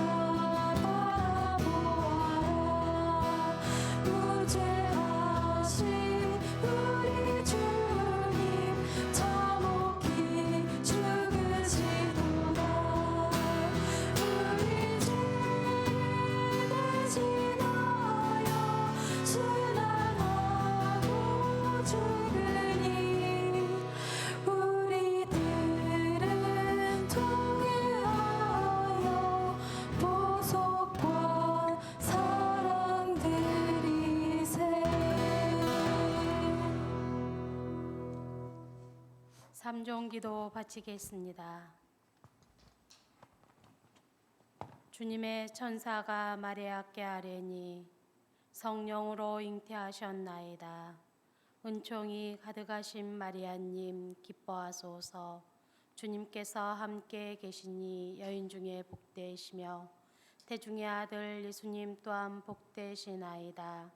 E: 바라보아라. 무죄하신 우리 주님, 참혹히 죽으시도다. 우리 죄를 대신하여 순환하고 죽으니 우리들은 통회하여 보속과 사랑들이세.
A: 삼종기도 바치겠습니다. 주님의 천사가 마리아께 아뢰니 성령으로 잉태하셨나이다. 은총이 가득하신 마리아님 기뻐하소서. 주님께서 함께 계시니 여인 중에 복되시며 태중의 아들 예수님 또한 복되시나이다.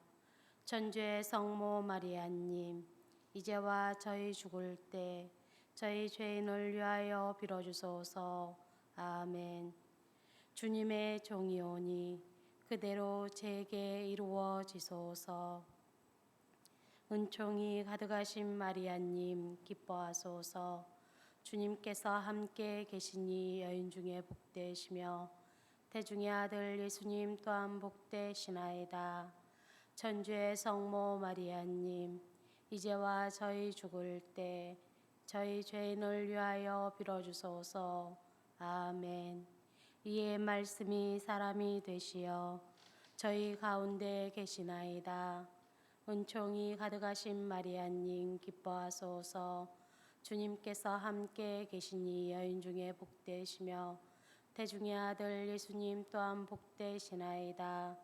A: 천주의 성모 마리아님 이제와 저희 죽을 때 저희 죄인을 위하여 빌어주소서. 아멘. 주님의 종이오니 그대로 제게 이루어지소서. 은총이 가득하신 마리아님 기뻐하소서. 주님께서 함께 계시니 여인 중에 복되시며 태중의 아들 예수님 또한 복되시나이다. 천주의 성모 마리아님 이제와 저희 죽을 때 저희 죄인을 위하여 빌어주소서. 아멘. 이의 말씀이 사람이 되시어 저희 가운데 계시나이다. 은총이 가득하신 마리아님 기뻐하소서. 주님께서 함께 계시니 여인 중에 복되시며 태중의 아들 예수님 또한 복되시나이다.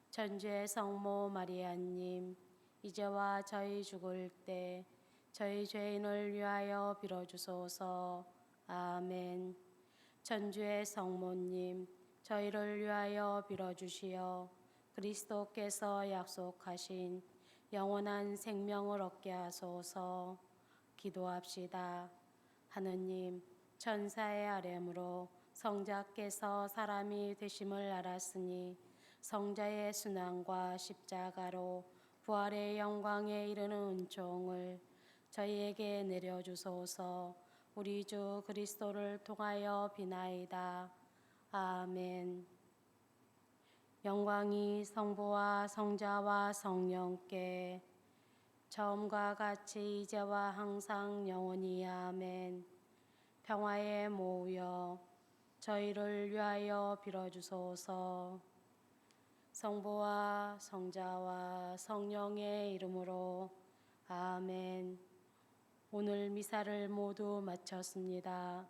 A: 천주의 성모 마리아님 이제와 저희 죽을 때 저희 죄인을 위하여 빌어주소서. 아멘. 천주의 성모님 저희를 위하여 빌어주시어 그리스도께서 약속하신 영원한 생명을 얻게 하소서. 기도합시다. 하느님, 천사의 아뢰므로 성자께서 사람이 되심을 알았으니 성자의 순환과 십자가로 부활의 영광에 이르는 은총을 저희에게 내려주소서. 우리 주 그리스도를 통하여 비나이다. 아멘. 영광이 성부와 성자와 성령께 처음과 같이 이제와 항상 영원히 아멘. 평화의 모여 저희를 위하여 빌어주소서. 성부와 성자와 성령의 이름으로 아멘. 오늘 미사를 모두 마쳤습니다.